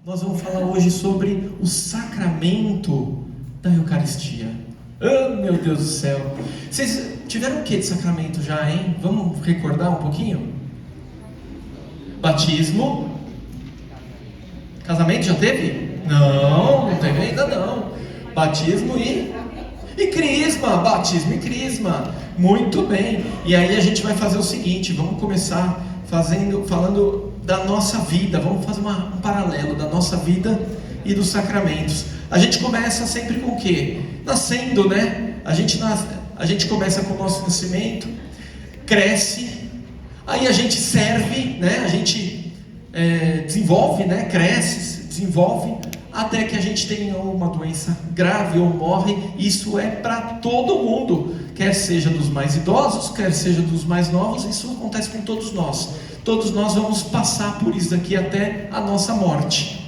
Nós vamos falar hoje sobre o sacramento da Eucaristia. Oh, meu Deus do céu! Vocês tiveram o que de sacramento já, hein? Vamos recordar um pouquinho? Batismo. Casamento já teve? Não teve ainda não. Batismo e crisma. Batismo e crisma. Muito bem. E aí a gente vai fazer o seguinte: vamos começar falando da nossa vida. Vamos fazer um paralelo da nossa vida e dos sacramentos. A gente começa sempre com o quê? Nascendo, né? A gente começa com o nosso nascimento, cresce, aí a gente serve, né? A gente desenvolve, né? Cresce, desenvolve, até que a gente tenha uma doença grave ou morre. Isso é para todo mundo, quer seja dos mais idosos, quer seja dos mais novos. Isso acontece com todos nós. Todos nós vamos passar por isso aqui até a nossa morte.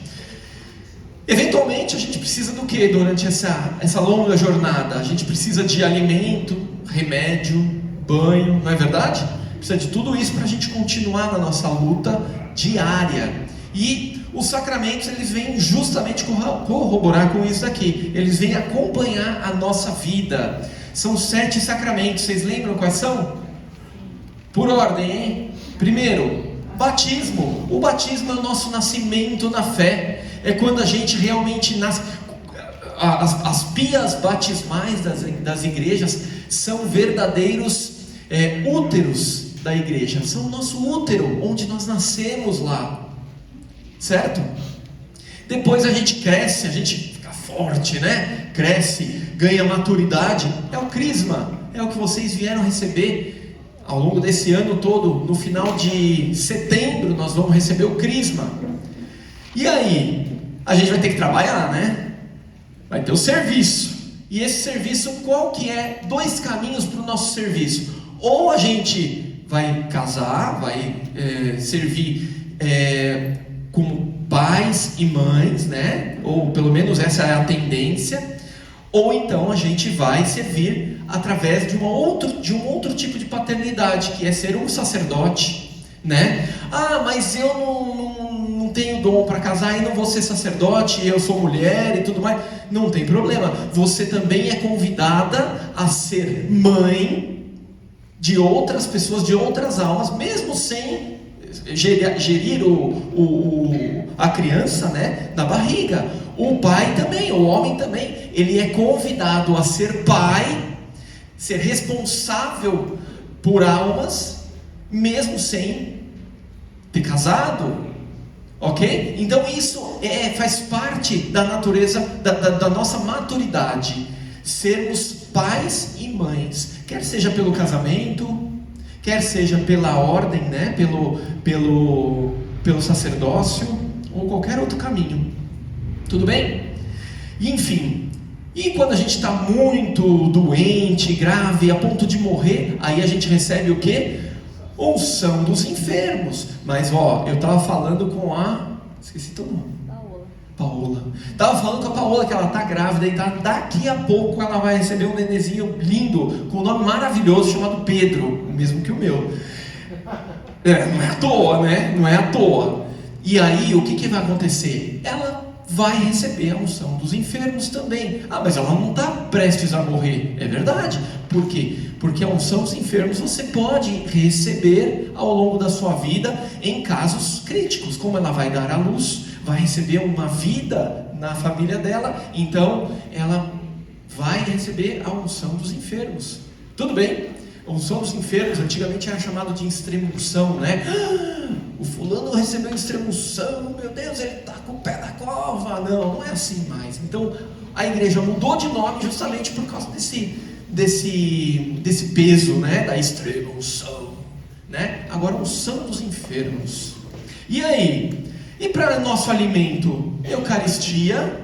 Eventualmente a gente precisa do que durante essa longa jornada? A gente precisa de alimento, remédio, banho, não é verdade? Precisa de tudo isso para a gente continuar na nossa luta diária. E os sacramentos, eles vêm justamente corroborar com isso aqui. Eles vêm acompanhar a nossa vida. São 7 sacramentos. Vocês lembram quais são? Por ordem, hein? Primeiro, batismo. O batismo é o nosso nascimento na fé. É quando a gente realmente nasce. As pias batismais das igrejas são verdadeiros úteros da igreja. São o nosso útero, onde nós nascemos lá, certo? Depois a gente cresce, a gente fica forte, né? Cresce, ganha maturidade. É o crisma, é o que vocês vieram receber ao longo desse ano todo. No final de setembro nós vamos receber o crisma. E aí? A gente vai ter que trabalhar, né? Vai ter o serviço. E esse serviço, qual que é? 2 caminhos para o nosso serviço. Ou a gente vai casar, vai servir como pais e mães, né? Ou pelo menos essa é a tendência. Ou então a gente vai servir através de um outro tipo de paternidade, que é ser um sacerdote, né? Ah, mas eu não tenho dom para casar e não vou ser sacerdote, eu sou mulher e tudo mais. Não tem problema, você também é convidada a ser mãe de outras pessoas, de outras almas, mesmo sem gerir a criança, né, na barriga. O pai também, o homem também, ele é convidado a ser pai, ser responsável por almas, mesmo sem ter casado. Ok? Então isso faz parte da natureza, da nossa maturidade. Sermos pais e mães, quer seja pelo casamento, quer seja pela ordem, né? pelo sacerdócio, ou qualquer outro caminho. Tudo bem? Enfim, e quando a gente está muito doente, grave, a ponto de morrer, aí a gente recebe o quê? Unção dos enfermos. Mas eu estava falando com esqueci teu nome. Paola. Estava falando com a Paola que ela está grávida e daqui a pouco ela vai receber um nenenzinho lindo, com um nome maravilhoso chamado Pedro, o mesmo que o meu. Não é à toa, né? Não é à toa. E aí o que vai acontecer? Ela vai receber a unção dos enfermos também. Ah, mas ela não está prestes a morrer. É verdade. Por quê? Porque a unção dos enfermos você pode receber ao longo da sua vida em casos críticos. Como ela vai dar à luz, vai receber uma vida na família dela, então ela vai receber a unção dos enfermos. Tudo bem? A unção dos enfermos antigamente era chamado de extrema-unção, né? O fulano recebeu extrema-unção, meu Deus, ele está com o pé na cova. Não é assim mais. Então a igreja mudou de nome justamente por causa desse peso, né? Da extrema-unção, né? Agora a unção dos enfermos. E aí? E para nosso alimento? Eucaristia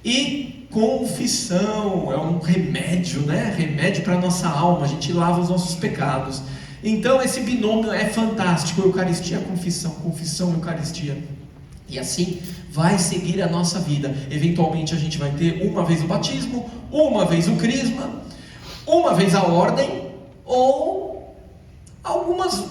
e confissão. É um remédio, né? Remédio para a nossa alma. A gente lava os nossos pecados. Então esse binômio é fantástico. Eucaristia, confissão, confissão, Eucaristia. E assim vai seguir a nossa vida. Eventualmente a gente vai ter uma vez o batismo, uma vez o crisma, uma vez a ordem, ou Algumas,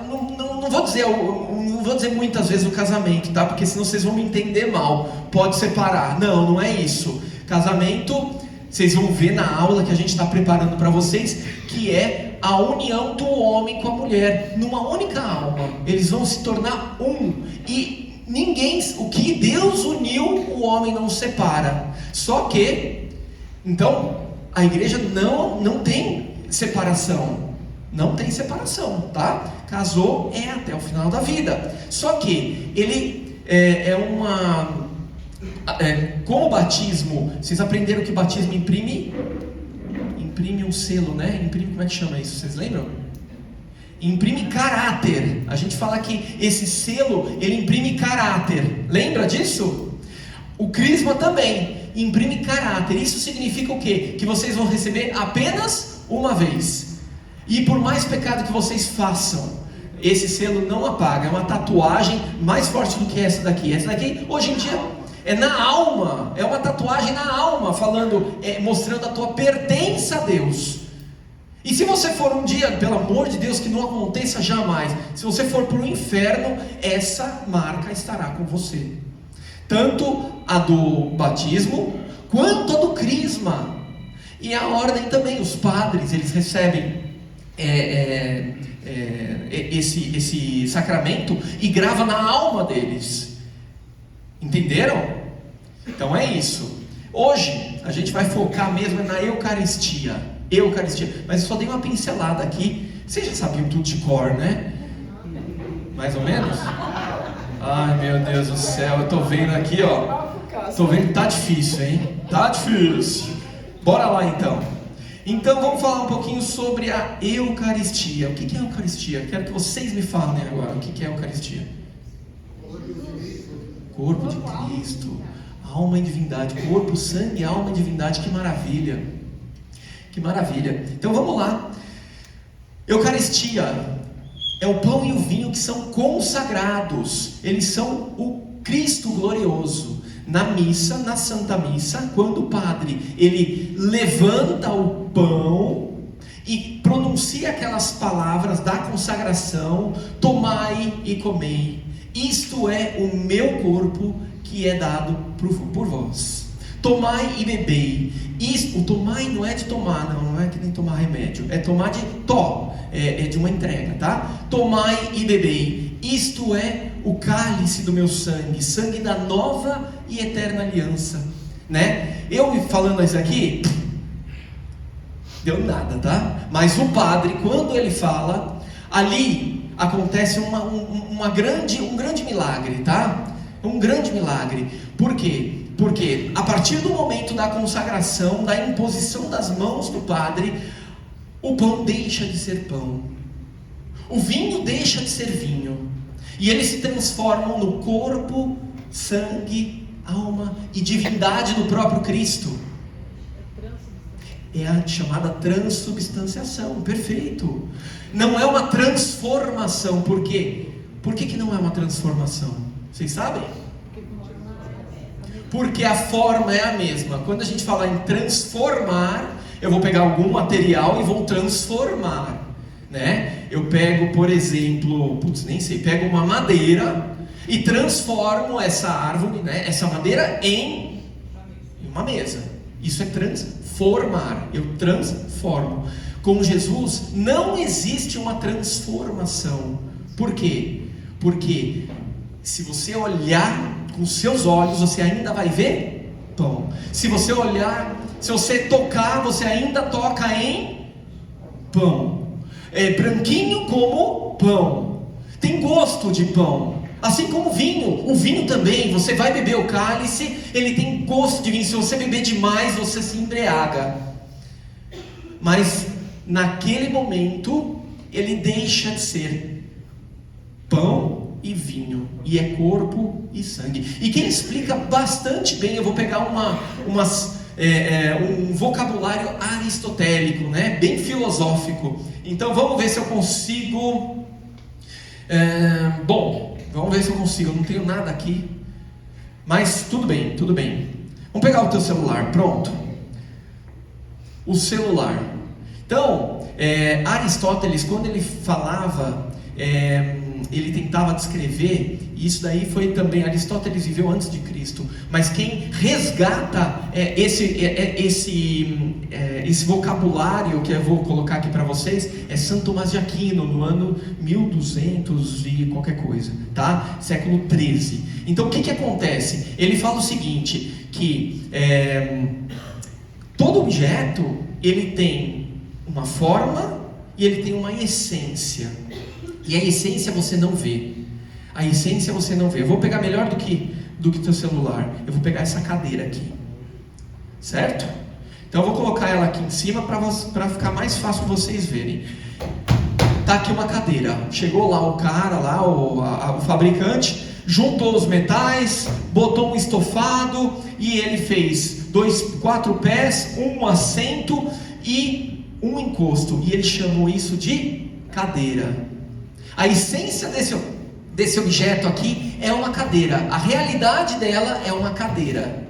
não vou dizer muitas vezes o casamento, tá? Porque senão vocês vão me entender mal. Pode separar. Não é isso. Casamento, vocês vão ver na aula que a gente está preparando para vocês, que é a união do homem com a mulher, numa única alma. Eles vão se tornar um. E o que Deus uniu, o homem não separa. Só que, então, a igreja não tem separação. Não tem separação, tá? Casou é até o final da vida. Só que ele com o batismo, vocês aprenderam que o batismo imprime um selo, né? Imprime, como é que chama isso? Vocês lembram? Imprime caráter. A gente fala que esse selo, ele imprime caráter. Lembra disso? O crisma também imprime caráter. Isso significa o quê? Que vocês vão receber apenas uma vez. E por mais pecado que vocês façam, esse selo não apaga. É uma tatuagem mais forte do que essa daqui. Essa daqui, hoje em dia, é na alma. É uma tatuagem na alma, mostrando a tua pertença a Deus. E se você for um dia, pelo amor de Deus, que não aconteça jamais, se você for para o inferno, essa marca estará com você. Tanto a do batismo, quanto a do crisma. E a ordem também, os padres, eles recebem esse sacramento e grava na alma deles. Entenderam? Então é isso. Hoje a gente vai focar mesmo na Eucaristia. Mas eu só dei uma pincelada aqui. Vocês já sabiam tudo de cor, né? Mais ou menos? Ai, meu Deus do céu, eu tô vendo aqui, ó. Tô vendo que tá difícil, hein? Tá difícil. Bora lá então. Então vamos falar um pouquinho sobre a Eucaristia. O que é a Eucaristia? Quero que vocês me falem agora. O que é a Eucaristia? Corpo de Cristo, alma e divindade. Corpo, sangue, alma e divindade. Que maravilha. Que maravilha. Então vamos lá. Eucaristia é o pão e o vinho que são consagrados. Eles são o Cristo glorioso. Na missa, na Santa Missa, quando o padre ele levanta o pão e pronuncia aquelas palavras da consagração: tomai e comei, isto é o meu corpo que é dado por vós. Tomai e bebei. O tomai não é de tomar, não é que nem tomar remédio, é tomar de é de uma entrega, tá? Tomai e bebei, isto é o cálice do meu sangue, sangue da nova e eterna aliança, né? Eu falando isso aqui, deu nada, tá? Mas o padre, quando ele fala, ali acontece um grande milagre, tá? Um grande milagre. Por quê? Porque a partir do momento da consagração, da imposição das mãos do padre, o pão deixa de ser pão, o vinho deixa de ser vinho, e eles se transformam no corpo, sangue, alma e divindade do próprio Cristo. É a chamada transubstanciação. Perfeito. Não é uma transformação. Por quê? Por que não é uma transformação? Vocês sabem? Porque a forma é a mesma. Quando a gente fala em transformar, eu vou pegar algum material e vou transformar, né? Eu pego, por exemplo, pego uma madeira e transformo essa árvore, né? Essa madeira em uma mesa. Isso é transformar. Eu transformo. Com Jesus não existe uma transformação. Por quê? Porque se você olhar com seus olhos, você ainda vai ver pão. Se você tocar, você ainda toca em pão. É branquinho como pão. Tem gosto de pão. Assim como vinho. O vinho também, você vai beber o cálice, ele tem gosto de vinho. Se você beber demais, você se embriaga. Mas naquele momento, ele deixa de ser pão e vinho, e é corpo e sangue. E quem explica bastante bem, eu vou pegar um vocabulário aristotélico, né? Bem filosófico. Então vamos ver se eu consigo. Vamos ver se eu consigo. Eu não tenho nada aqui, mas tudo bem. Vamos pegar o teu celular, pronto. O celular. Então, Aristóteles, quando ele falava, ele tentava descrever, e isso daí foi também, Aristóteles viveu antes de Cristo, mas quem resgata esse vocabulário que eu vou colocar aqui para vocês é Santo Tomás de Aquino, no ano 1200 e qualquer coisa, tá? Século 13. Então o que acontece? Ele fala o seguinte, que todo objeto ele tem uma forma e ele tem uma essência. E a essência você não vê. A essência você não vê. Eu vou pegar melhor do que teu celular. Eu vou pegar essa cadeira aqui. Certo? Então eu vou colocar ela aqui em cima para ficar mais fácil vocês verem. Tá aqui uma cadeira. Chegou lá o cara, lá o fabricante, juntou os metais, botou um estofado e ele fez 4 pés, um assento e um encosto. E ele chamou isso de cadeira. A essência desse objeto aqui é uma cadeira. A realidade dela é uma cadeira.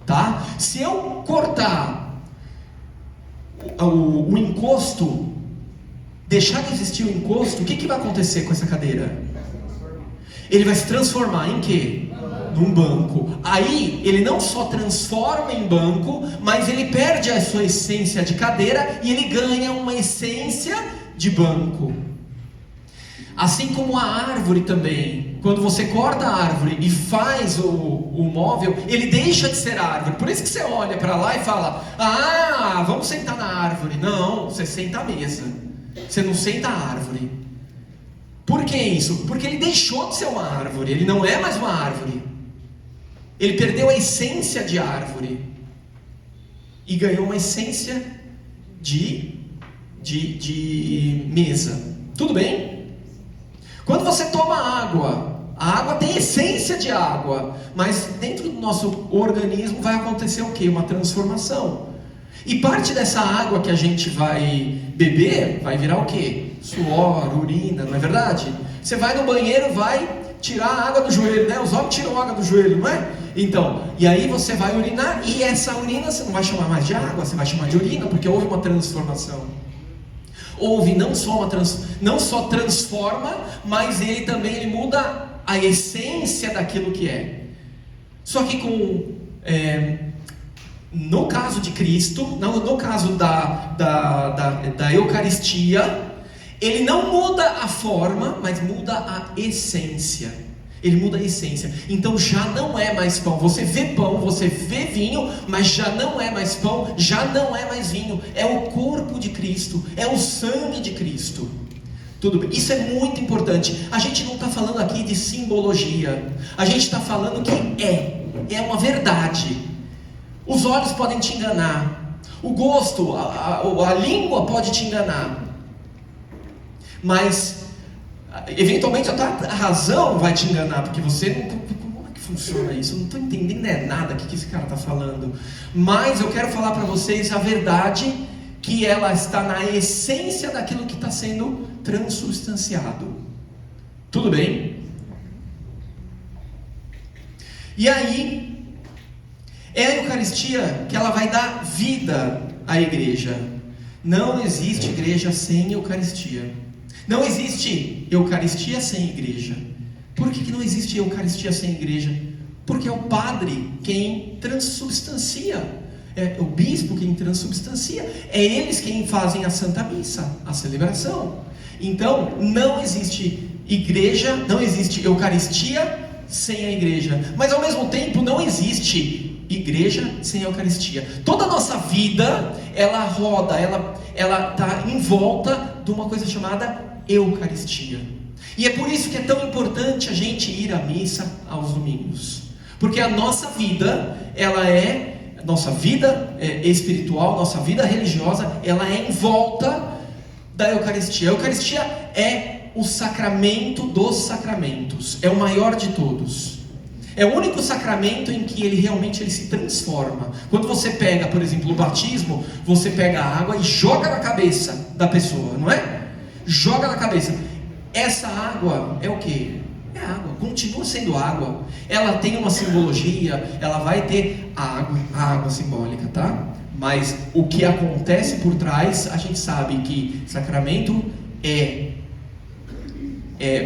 Tá? Se eu cortar o encosto, deixar de existir o encosto, o que vai acontecer com essa cadeira? Ele vai se transformar em quê? Num banco. Aí ele não só transforma em banco, mas ele perde a sua essência de cadeira e ele ganha uma essência de banco. Assim como a árvore também, quando você corta a árvore e faz o móvel, ele deixa de ser árvore. Por isso que você olha para lá e fala: vamos sentar na árvore. Não, você senta à mesa, você não senta a árvore. Por que isso? Porque ele deixou de ser uma árvore, ele não é mais uma árvore. Ele perdeu a essência de árvore e ganhou uma essência de mesa. Tudo bem? Quando você toma água, a água tem essência de água, mas dentro do nosso organismo vai acontecer o quê? Uma transformação. E parte dessa água que a gente vai beber vai virar o quê? Suor, urina, não é verdade? Você vai no banheiro, vai tirar a água do joelho, né? Os homens tiram a água do joelho, não é? Então, e aí você vai urinar e essa urina você não vai chamar mais de água, você vai chamar de urina, porque houve uma transformação. Houve não só transforma, mas ele muda a essência daquilo que é. Só que no caso de Cristo, no caso da Eucaristia, ele não muda a forma, mas muda a essência. Ele muda a essência. Então já não é mais pão. Você vê pão, você vê vinho, mas já não é mais pão, já não é mais vinho. É o corpo de Cristo, é o sangue de Cristo. Tudo bem? Isso é muito importante. A gente não está falando aqui de simbologia. A gente está falando que é uma verdade. Os olhos podem te enganar. O gosto, a língua pode te enganar. Mas eventualmente até a razão vai te enganar, porque você não... Como é que funciona isso? Eu não estou entendendo nada do que esse cara está falando. Mas eu quero falar para vocês a verdade, que ela está na essência daquilo que está sendo transubstanciado. Tudo bem? E aí, é a Eucaristia que ela vai dar vida à igreja. Não existe igreja sem Eucaristia. Não existe Eucaristia sem igreja. Por que não existe Eucaristia sem igreja? Porque é o padre quem transubstancia, é o bispo quem transubstancia, é eles quem fazem a Santa Missa, a celebração. Então não existe igreja, não existe Eucaristia sem a igreja, mas ao mesmo tempo não existe igreja sem a Eucaristia. Toda a nossa vida ela roda, ela está em volta de uma coisa chamada Eucaristia. E é por isso que é tão importante a gente ir à missa aos domingos, porque a nossa vida, nossa vida espiritual, nossa vida religiosa, ela é em volta da Eucaristia. A Eucaristia é o sacramento dos sacramentos, é o maior de todos. É o único sacramento em que ele realmente se transforma. Quando você pega, por exemplo, o batismo, você pega a água e joga na cabeça da pessoa, não é? Joga na cabeça. Essa água é o que? É água, continua sendo água. Ela tem uma simbologia, ela vai ter a água simbólica, tá? Mas o que acontece por trás, a gente sabe que sacramento é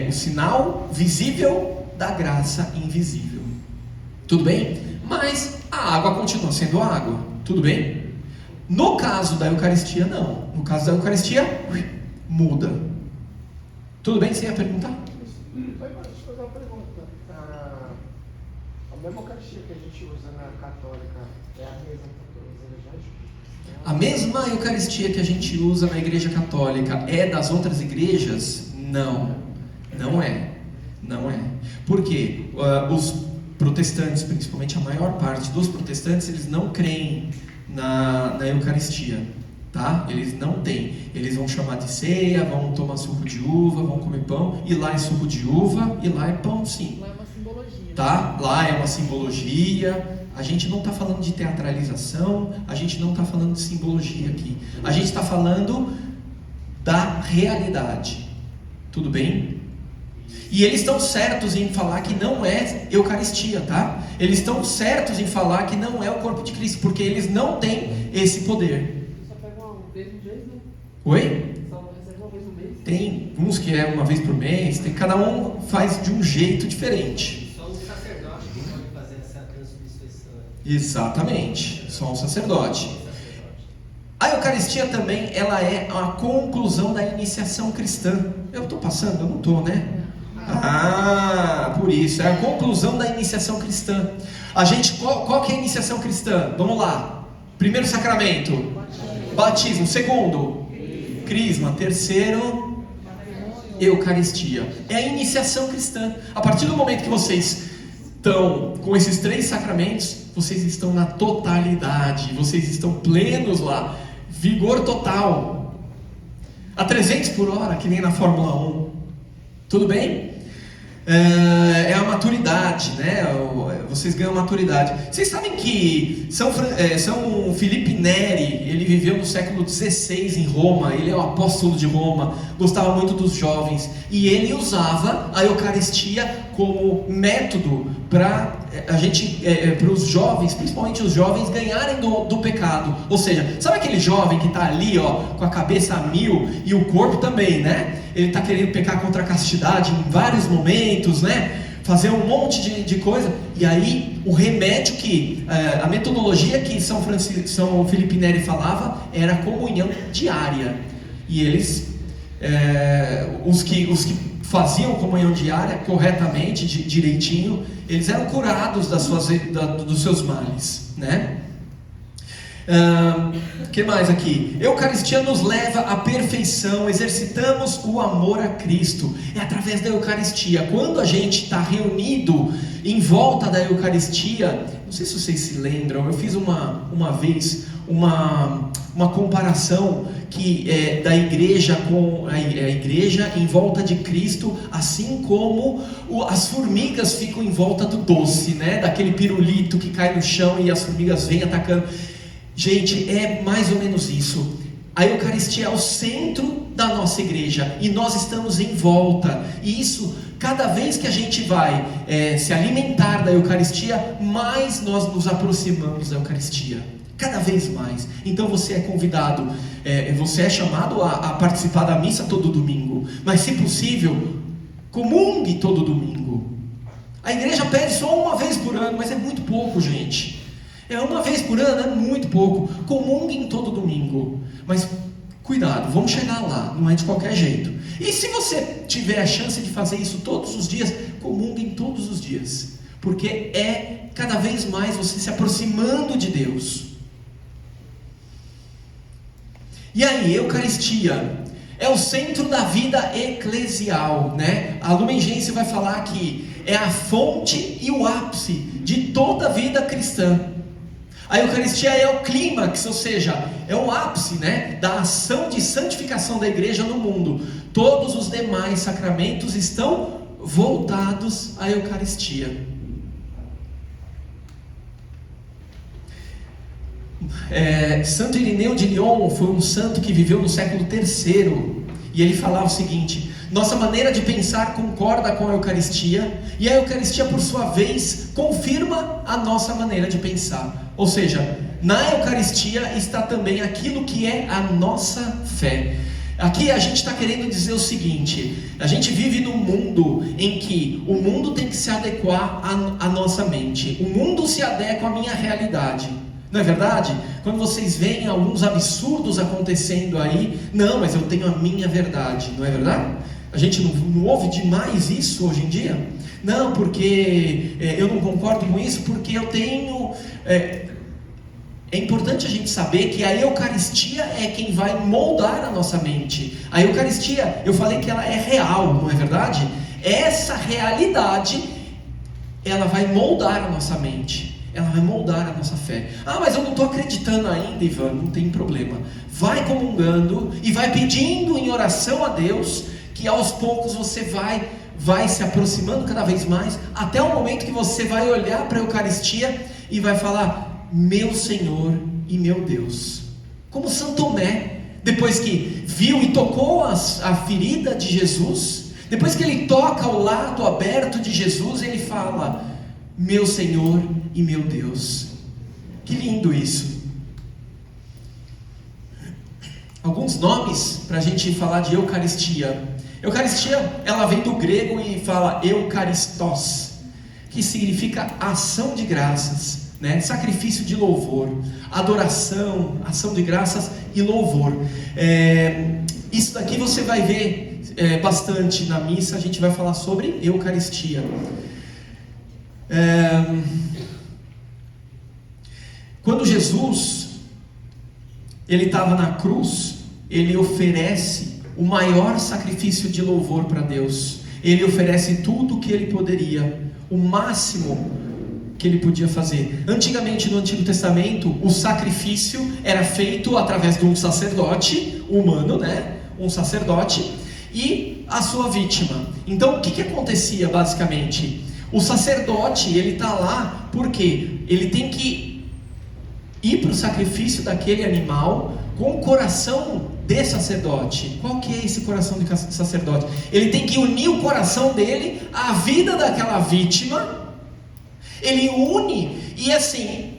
o sinal visível da graça invisível. Tudo bem? Mas a água continua sendo água. Tudo bem? No caso da Eucaristia, não. No caso da Eucaristia, muda. Tudo bem? Você ia perguntar? Deixa eu fazer uma pergunta. A mesma Eucaristia que a gente usa na católica é a mesma para todas as religiões? A mesma Eucaristia que a gente usa na Igreja Católica é das outras igrejas? Não. Não é. Não é. Por quê? Os protestantes, principalmente a maior parte dos protestantes, eles não creem na Eucaristia, tá? Eles não têm. Eles vão chamar de ceia, vão tomar suco de uva, vão comer pão, e lá é suco de uva, e lá é pão sim. Lá é uma simbologia. Tá? Lá é uma simbologia. A gente não está falando de teatralização, a gente não está falando de simbologia aqui. A gente está falando da realidade. Tudo bem? E eles estão certos em falar que não é Eucaristia, tá? Eles estão certos em falar que não é o corpo de Cristo, porque eles não têm esse poder. Só pega uma vez no mês, né? Oi? Só recebe uma vez no mês. Tem uns que é uma vez por mês, cada um faz de um jeito diferente. Só um sacerdote que pode fazer essa transubstituição. Exatamente, só um sacerdote. A Eucaristia também, ela é a conclusão da iniciação cristã. Eu estou passando? Eu não estou, né? Por isso, é a conclusão da iniciação cristã. A gente, qual que é a iniciação cristã? Vamos lá. Primeiro sacramento, batismo. Segundo, crisma. Terceiro, Eucaristia. É a iniciação cristã. A partir do momento que vocês estão com esses 3 sacramentos, vocês estão na totalidade, vocês estão plenos lá, vigor total, a 300 por hora, que nem na Fórmula 1. Tudo bem? É a maturidade, né? Vocês ganham maturidade. Vocês sabem que São Filipe Neri, ele viveu no século XVI em Roma, ele é o apóstolo de Roma, gostava muito dos jovens, e ele usava a Eucaristia como método para os jovens, principalmente os jovens, ganharem do pecado. Ou seja, sabe aquele jovem que está ali, ó, com a cabeça a mil e o corpo também, né? Ele está querendo pecar contra a castidade em vários momentos, né? Fazer um monte de coisa. E aí, o remédio a metodologia que São Filipe Neri falava era a comunhão diária. E eles, os que faziam comunhão diária corretamente, direitinho, eles eram curados dos seus males, né? Que mais aqui? Eucaristia nos leva à perfeição, exercitamos o amor a Cristo. É através da Eucaristia. Quando a gente está reunido em volta da Eucaristia, não sei se vocês se lembram, eu fiz uma vez uma comparação da igreja com a igreja em volta de Cristo, assim como as formigas ficam em volta do doce, né? Daquele pirulito que cai no chão e as formigas vêm atacando. Gente, é mais ou menos isso. A Eucaristia é o centro da nossa igreja e nós estamos em volta. E isso, cada vez que a gente vai se alimentar da Eucaristia, mais nós nos aproximamos da Eucaristia. Cada vez mais. Então você é convidado, você é chamado a participar da missa todo domingo. Mas se possível, comungue todo domingo. A igreja pede só uma vez por ano, mas é muito pouco, gente. Uma vez por ano é muito pouco. Comunguem todo domingo. Mas cuidado, vamos chegar lá, não é de qualquer jeito. E se você tiver a chance de fazer isso todos os dias, comunguem todos os dias. Porque é cada vez mais você se aproximando de Deus. E aí, Eucaristia é o centro da vida eclesial, né? A Lumen Gentium vai falar que é a fonte e o ápice de toda a vida cristã. A Eucaristia é o clímax, ou seja, é o ápice, né, da ação de santificação da igreja no mundo. Todos os demais sacramentos estão voltados à Eucaristia. Santo Irineu de Lyon foi um santo que viveu no século III. e ele falava o seguinte: nossa maneira de pensar concorda com a Eucaristia, e a Eucaristia, por sua vez, confirma a nossa maneira de pensar. Ou seja, na Eucaristia está também aquilo que é a nossa fé. Aqui a gente está querendo dizer o seguinte: a gente vive num mundo em que o mundo tem que se adequar à nossa mente, o mundo se adequa à minha realidade. Não é verdade? Quando vocês veem alguns absurdos acontecendo aí, não, mas eu tenho a minha verdade, não é verdade? A gente não ouve demais isso hoje em dia? Não, porque eu não concordo com isso, porque eu tenho... É importante a gente saber que a Eucaristia é quem vai moldar a nossa mente. A Eucaristia, eu falei que ela é real, não é verdade? Essa realidade, ela vai moldar a nossa mente. Ela vai moldar a nossa fé. Ah, mas eu não estou acreditando ainda, Ivan. Não tem problema. Vai comungando e vai pedindo em oração a Deus, que aos poucos você vai se aproximando cada vez mais, até o momento que você vai olhar para a Eucaristia e vai falar: meu Senhor e meu Deus. Como São Tomé, depois que viu e tocou a ferida de Jesus, depois que ele toca o lado aberto de Jesus, ele fala: meu Senhor e meu Deus. Que lindo isso. Alguns nomes para a gente falar de Eucaristia. Eucaristia, ela vem do grego e fala Eucaristos, que significa ação de graças, né? Sacrifício de louvor, adoração, ação de graças e louvor. Isso daqui você vai ver bastante na missa. A gente vai falar sobre Eucaristia. Quando Jesus ele estava na cruz, ele oferece o maior sacrifício de louvor para Deus. Ele oferece tudo o que ele poderia, o máximo que ele podia fazer. Antigamente, no Antigo Testamento, o sacrifício era feito através de um sacerdote humano, né? Um sacerdote e a sua vítima. Então, o que acontecia basicamente? O sacerdote, ele está lá porque ele tem que ir para o sacrifício daquele animal com o coração de sacerdote. Qual que é esse coração de sacerdote? Ele tem que unir o coração dele à vida daquela vítima. Ele une e assim,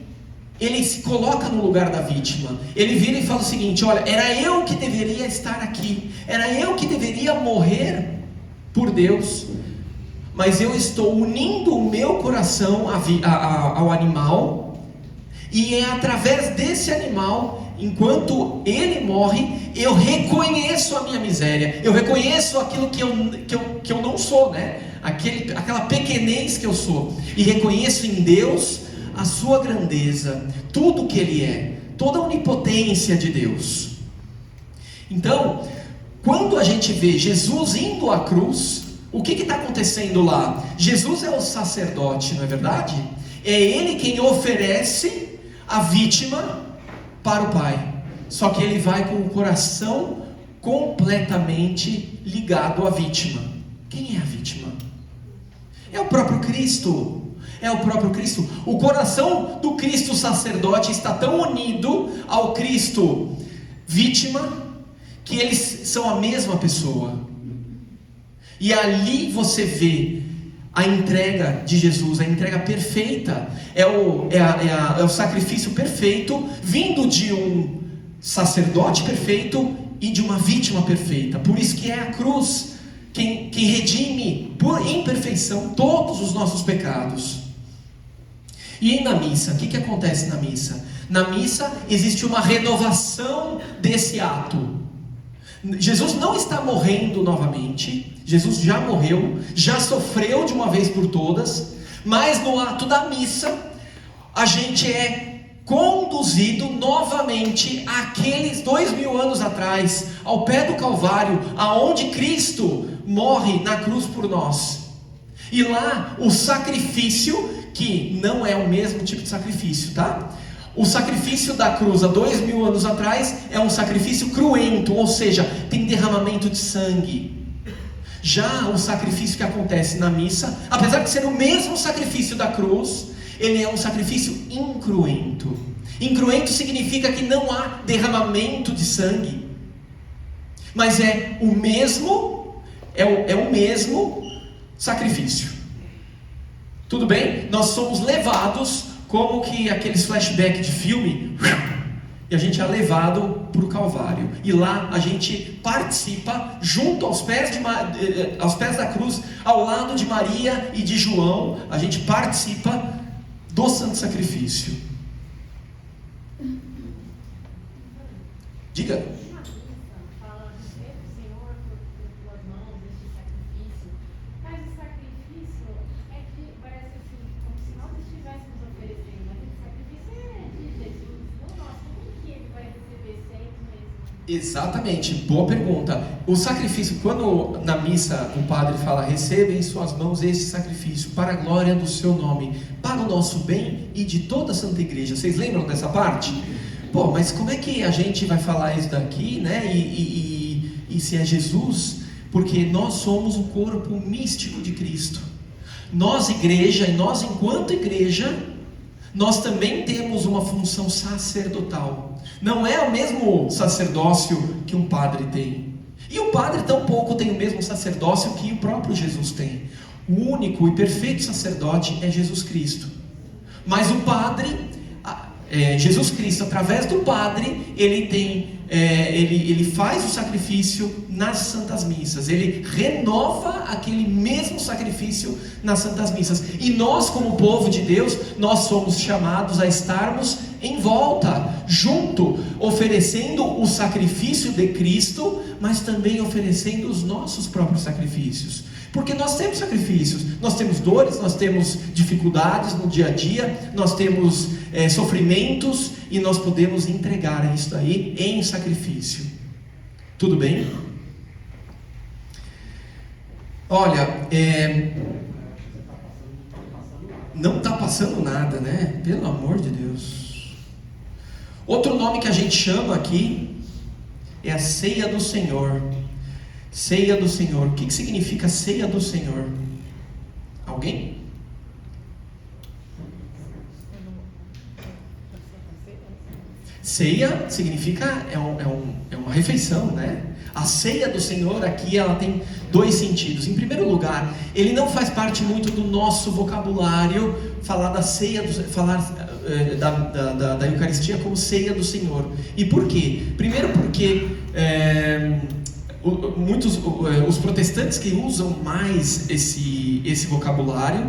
ele se coloca no lugar da vítima. Ele vira e fala o seguinte: olha, era eu que deveria estar aqui, era eu que deveria morrer por Deus, mas eu estou unindo o meu coração ao animal, e é através desse animal, enquanto ele morre, eu reconheço a minha miséria, eu reconheço aquilo que eu não sou, né? Aquela pequenez que eu sou, e reconheço em Deus a sua grandeza, tudo que Ele é, toda a onipotência de Deus. Então, quando a gente vê Jesus indo à cruz, o que está acontecendo lá? Jesus é o sacerdote, não é verdade? É Ele quem oferece a vítima para o Pai, só que Ele vai com o coração completamente ligado à vítima. Quem é a vítima? É o próprio Cristo. É o próprio Cristo. O coração do Cristo sacerdote está tão unido ao Cristo vítima, que eles são a mesma pessoa. E ali você vê a entrega de Jesus, a entrega perfeita. É o sacrifício perfeito, vindo de um sacerdote perfeito e de uma vítima perfeita. Por isso que é a cruz quem redime por imperfeição todos os nossos pecados. E na missa, o que acontece na missa? Na missa existe uma renovação desse ato. Jesus não está morrendo novamente. Jesus já morreu, já sofreu de uma vez por todas. Mas no ato da missa, a gente é conduzido novamente àqueles 2000 anos atrás, ao pé do Calvário, aonde Cristo morre na cruz por nós. E lá o sacrifício, que não é o mesmo tipo de sacrifício, tá? O sacrifício da cruz há 2000 anos atrás é um sacrifício cruento, ou seja, tem derramamento de sangue. Já o sacrifício que acontece na missa, apesar de ser o mesmo sacrifício da cruz, ele é um sacrifício incruento. Incruento significa que não há derramamento de sangue. mas é o mesmo sacrifício. Tudo bem? Nós somos levados como que aqueles flashbacks de filme, e a gente é levado para o Calvário, e lá a gente participa junto aos pés da cruz, ao lado de Maria e de João, a gente participa do santo sacrifício. Diga. Exatamente, boa pergunta. O sacrifício, quando na missa o padre fala, receba em suas mãos esse sacrifício para a glória do seu nome, para o nosso bem e de toda a Santa Igreja. Vocês lembram dessa parte? Pô, mas como é que a gente vai falar isso daqui, né? E se é Jesus? Porque nós somos o corpo místico de Cristo. Nós, igreja, e nós enquanto igreja, nós também temos uma função sacerdotal. Não é o mesmo sacerdócio que um padre tem. E o padre tampouco tem o mesmo sacerdócio que o próprio Jesus tem. O único e perfeito sacerdote é Jesus Cristo. Mas o padre, Jesus Cristo, através do padre, ele faz o sacrifício nas santas missas. Ele renova aquele mesmo sacrifício nas santas missas. E nós, como povo de Deus, nós somos chamados a estarmos em volta, junto, oferecendo o sacrifício de Cristo, mas também oferecendo os nossos próprios sacrifícios. Porque nós temos sacrifícios, nós temos dores, nós temos dificuldades no dia a dia, nós temos sofrimentos, e nós podemos entregar isso aí em sacrifício. Tudo bem? Olha, não está passando nada, né? Pelo amor de Deus. Outro nome que a gente chama aqui é a ceia do Senhor. Ceia do Senhor. O que significa ceia do Senhor? Alguém? Ceia significa é uma refeição, né? A ceia do Senhor aqui ela tem dois sentidos. Em primeiro lugar, ele não faz parte muito do nosso vocabulário falar da ceia, da Eucaristia como ceia do Senhor. E por quê? Primeiro porque os protestantes que usam mais esse vocabulário,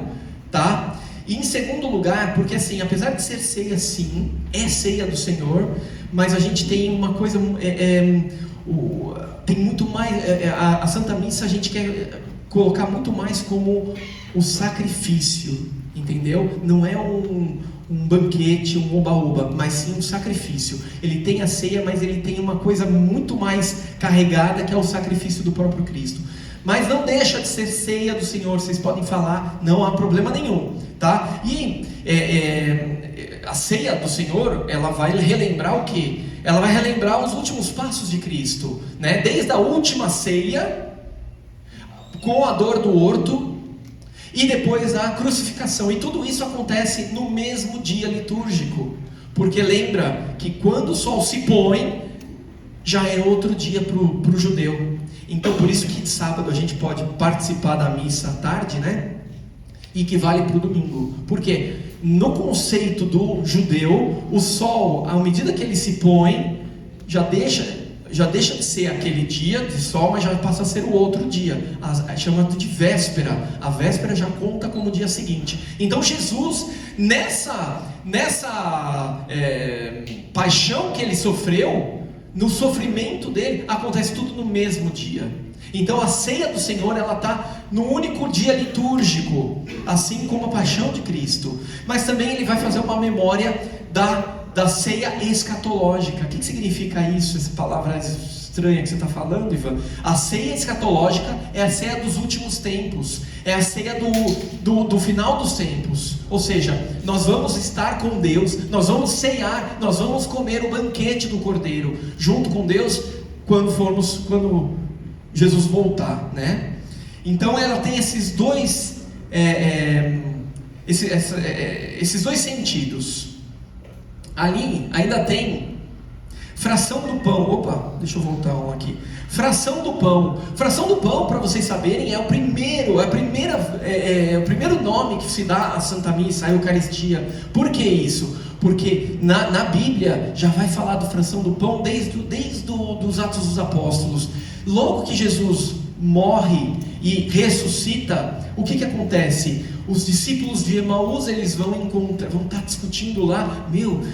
tá? E em segundo lugar, porque assim, apesar de ser ceia, sim, é ceia do Senhor, mas a gente tem uma coisa, tem muito mais, a Santa Missa a gente quer colocar muito mais como o sacrifício, entendeu? Não é um banquete, um oba-oba, mas sim um sacrifício. Ele tem a ceia, mas ele tem uma coisa muito mais carregada, que é o sacrifício do próprio Cristo. Mas não deixa de ser ceia do Senhor, vocês podem falar, não há problema nenhum, tá? E a ceia do Senhor, ela vai relembrar o quê? Ela vai relembrar os últimos passos de Cristo, né? Desde a última ceia, com a dor do horto, e depois a crucificação. E tudo isso acontece no mesmo dia litúrgico, porque lembra que quando o sol se põe, já é outro dia para o judeu. Então por isso que de sábado a gente pode participar da missa à tarde, né? E que vale para o domingo. Porque no conceito do judeu, o sol, à medida que ele se põe, já deixa de ser aquele dia de sol, mas já passa a ser o outro dia, chamado de véspera. A véspera já conta como o dia seguinte. Então Jesus, nessa paixão que ele sofreu, no sofrimento dele, acontece tudo no mesmo dia. Então a ceia do Senhor, ela está no único dia litúrgico, assim como a paixão de Cristo. Mas também ele vai fazer uma memória da ceia escatológica. O que significa isso? Essa palavra estranha que você está falando, Ivan? A ceia escatológica é a ceia dos últimos tempos, é a ceia do final dos tempos. Ou seja, nós vamos estar com Deus, nós vamos ceiar, nós vamos comer o banquete do Cordeiro junto com Deus quando Jesus voltar, né? Então ela tem esses dois esses dois sentidos. Ali ainda tem Fração do pão, opa, deixa eu voltar um aqui. Fração do pão. Fração do pão, para vocês saberem, é o primeiro nome que se dá à Santa Missa, à Eucaristia. Por que isso? Porque na Bíblia já vai falar do fração do pão desde os Atos dos Apóstolos. Logo que Jesus morre e ressuscita, o que acontece? Os discípulos de Emaús, eles vão estar discutindo lá,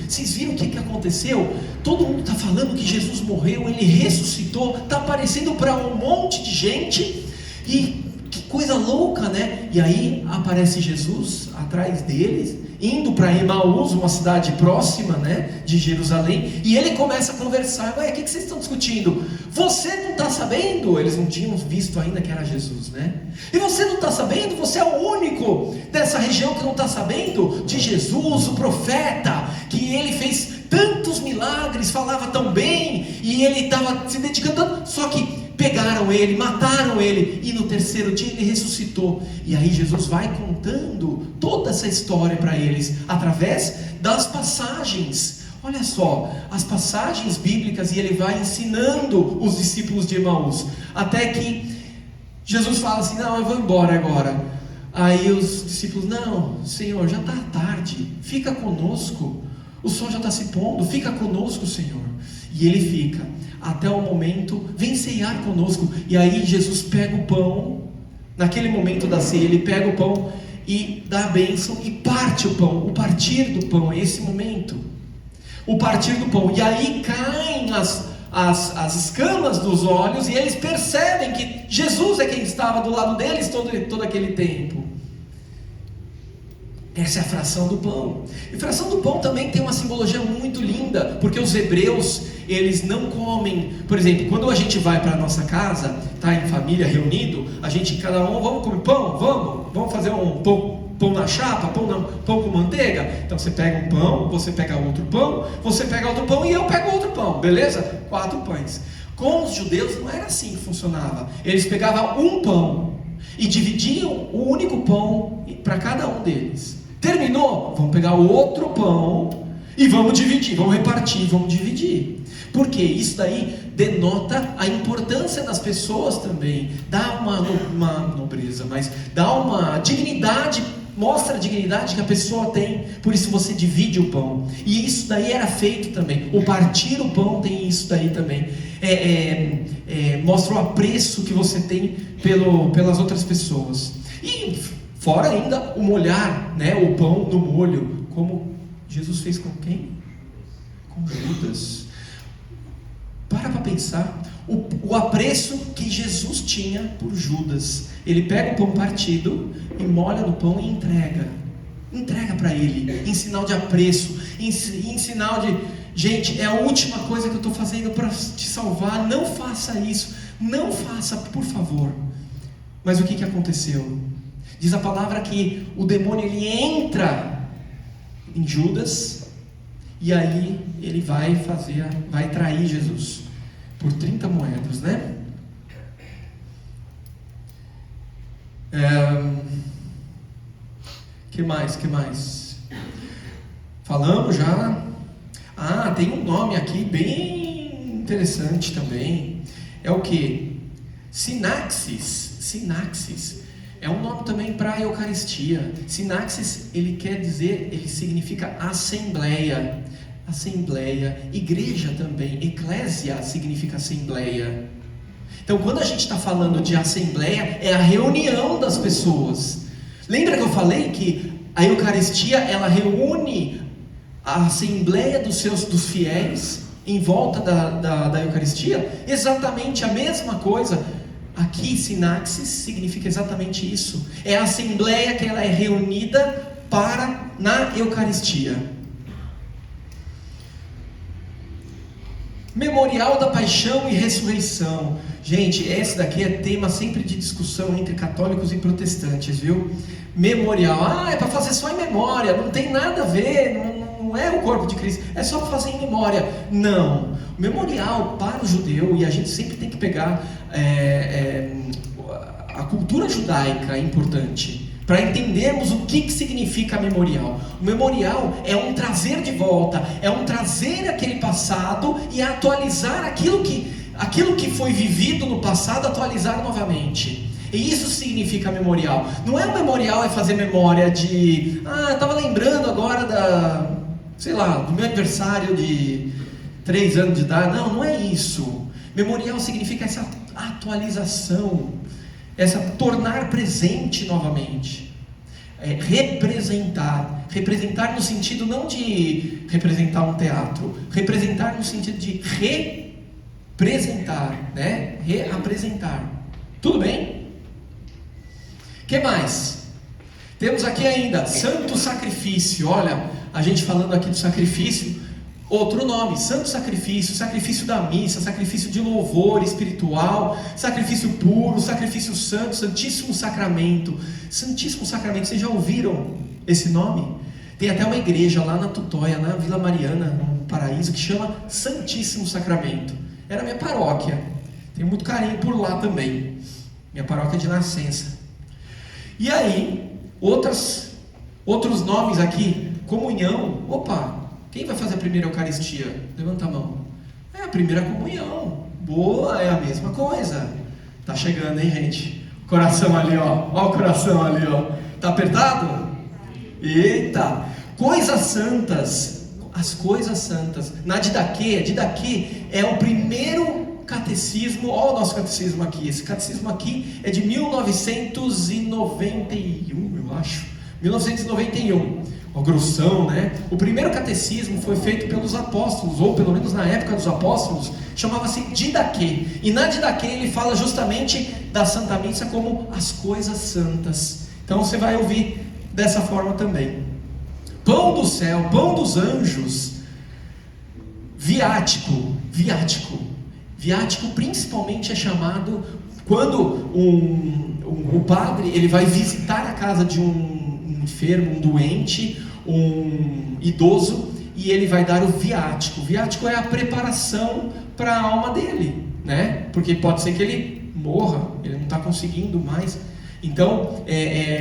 vocês viram o que aconteceu? Todo mundo está falando que Jesus morreu, ele ressuscitou, está aparecendo para um monte de gente, e que coisa louca, né? E aí aparece Jesus atrás deles, indo para Emaús, uma cidade próxima, né, de Jerusalém, e ele começa a conversar. O que vocês estão discutindo? Você não está sabendo? Eles não tinham visto ainda que era Jesus, né? E você não está sabendo? Você é o único dessa região que não está sabendo de Jesus, o profeta, que ele fez tantos milagres, falava tão bem, e ele estava se dedicando tanto, só que pegaram ele, mataram ele, e no terceiro dia ele ressuscitou. E aí Jesus vai contando toda essa história para eles, através das passagens. Olha só, as passagens bíblicas, e ele vai ensinando os discípulos de Emaús, até que Jesus fala assim: não, eu vou embora agora. Aí os discípulos: não, Senhor, já está tarde, fica conosco, o sol já está se pondo, fica conosco, Senhor. E ele fica até o momento, vem ceiar conosco. E aí Jesus pega o pão, naquele momento da ceia, ele pega o pão e dá a bênção e parte o pão. O partir do pão é esse momento, o partir do pão. E aí caem as escamas dos olhos, e eles percebem que Jesus é quem estava do lado deles todo aquele tempo. Essa é a fração do pão. E fração do pão também tem uma simbologia muito linda, porque os hebreus, eles não comem, por exemplo, quando a gente vai para a nossa casa, está em família reunido, a gente, cada um, vamos comer pão? Vamos fazer um pão na chapa, pão com manteiga? Então você pega um pão, você pega outro pão, você pega outro pão e eu pego outro pão, beleza? 4 pães. Com os judeus não era assim que funcionava. Eles pegavam um pão e dividiam o único pão para cada um deles. Terminou? Vamos pegar o outro pão e vamos dividir, vamos repartir, vamos dividir. Porque isso daí denota a importância das pessoas também, dá uma nobreza, mas dá uma dignidade, mostra a dignidade que a pessoa tem. Por isso você divide o pão, e isso daí era feito também. O partir o pão tem isso daí também, mostra o apreço que você tem pelas outras pessoas. E fora ainda o molhar, né, o pão no molho, como Jesus fez com quem? Com Judas. Para pensar o apreço que Jesus tinha por Judas. Ele pega o pão partido e molha no pão e entrega para ele, em sinal de apreço, em sinal de: gente, é a última coisa que eu estou fazendo para te salvar, não faça isso, não faça, por favor. Mas o que aconteceu? Diz a palavra que o demônio, ele entra em Judas, e aí ele vai trair Jesus por 30 moedas, né? Que mais? Falamos já. Tem um nome aqui bem interessante também. É o que? Sinaxis. É um nome também para a Eucaristia. Sinaxis, ele significa assembleia. Igreja também, eclésia significa assembleia. Então quando a gente está falando de assembleia, é a reunião das pessoas. Lembra que eu falei que a Eucaristia, ela reúne a assembleia dos fiéis em volta da Eucaristia? Exatamente a mesma coisa. Aqui, sinaxis significa exatamente isso. É a assembleia que ela é reunida na Eucaristia. Memorial da Paixão e Ressurreição. Gente, esse daqui é tema sempre de discussão entre católicos e protestantes, viu? Memorial, é para fazer só em memória, não tem nada a ver, não é o corpo de Cristo, é só para fazer em memória. Não, o memorial para o judeu, e a gente sempre tem que pegar a cultura judaica é importante. para entendermos o que significa memorial. O memorial é um trazer de volta, é um trazer aquele passado e atualizar aquilo que foi vivido no passado, atualizar novamente. E isso significa memorial. Não é um memorial, é fazer memória de... eu estava lembrando agora do meu aniversário de 3 anos de idade. Não é isso. Memorial significa essa atualização, essa tornar presente novamente. Representar no sentido não de representar um teatro, representar no sentido de representar, né? Reapresentar. Tudo bem? O que mais? Temos aqui ainda santo sacrifício. Olha, a gente falando aqui do sacrifício, outro nome, santo sacrifício, sacrifício da missa, sacrifício de louvor espiritual, sacrifício puro, sacrifício santo, santíssimo sacramento. Santíssimo sacramento, vocês já ouviram esse nome? Tem até uma igreja lá na Tutóia, na Vila Mariana, no Paraíso, que chama Santíssimo Sacramento. Era a minha paróquia, tenho muito carinho por lá também, minha paróquia de nascença. E aí, outros nomes aqui, comunhão. Opa, quem vai fazer a primeira Eucaristia? Levanta a mão. É a primeira comunhão. Boa, é a mesma coisa. Tá chegando, hein, gente? Coração ali, ó. Ó o coração ali, ó. Tá apertado? Eita! Coisas santas. As coisas santas. Na Didaquê é o primeiro catecismo. Ó o nosso catecismo aqui. Esse catecismo aqui é de 1991, eu acho. 1991. Ó, grossão, né? O primeiro catecismo foi feito pelos apóstolos, ou pelo menos na época dos apóstolos, chamava-se Didaquê. E na Didaquê ele fala justamente da Santa Missa como as coisas santas. Então você vai ouvir dessa forma também. Pão do céu, pão dos anjos, viático. Viático principalmente é chamado quando o padre ele vai visitar a casa de um enfermo, um doente, um idoso, e ele vai dar o viático. O viático é a preparação para a alma dele, né? Porque pode ser que ele morra, ele não está conseguindo mais. Então,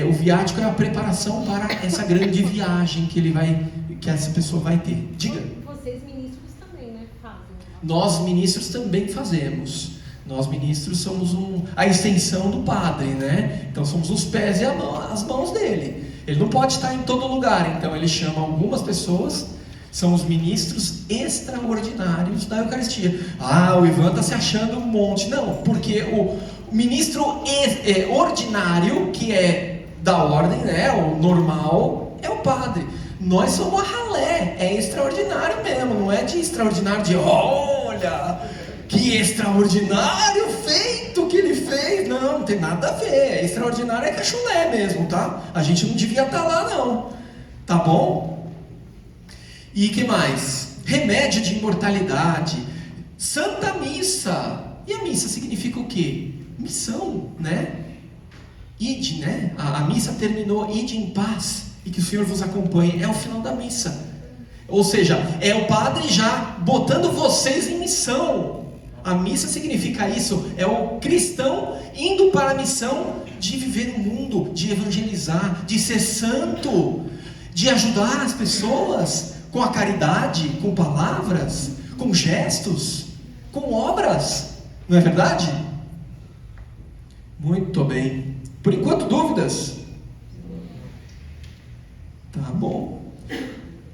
o viático é a preparação para essa grande viagem que essa pessoa vai ter. Diga. Vocês ministros também, né, fazem? Nós ministros também fazemos. Nós ministros somos a extensão do padre, né? Então somos os pés e as mãos dele. Ele não pode estar em todo lugar, então ele chama algumas pessoas, são os ministros extraordinários da Eucaristia. O Ivan está se achando um monte. Não, porque o ministro ordinário, que é da ordem, né, o normal, é o padre. Nós somos a ralé, é extraordinário mesmo, não é de extraordinário de olha, que extraordinário feito que ele fez. Não tem nada a ver, extraordinário é cachulé mesmo, tá? A gente não devia estar lá não, tá bom? E que mais? Remédio de imortalidade, Santa Missa. E a missa significa o quê? Missão, né? Ide, né? A missa terminou, ide em paz e que o Senhor vos acompanhe. É o final da missa. Ou seja, é o padre já botando vocês em missão. A missa significa isso. É o cristão indo para a missão de viver no mundo, de evangelizar, de ser santo, de ajudar as pessoas com a caridade, com palavras, com gestos, com obras. Não é verdade? Muito bem. Por enquanto, dúvidas? Tá bom.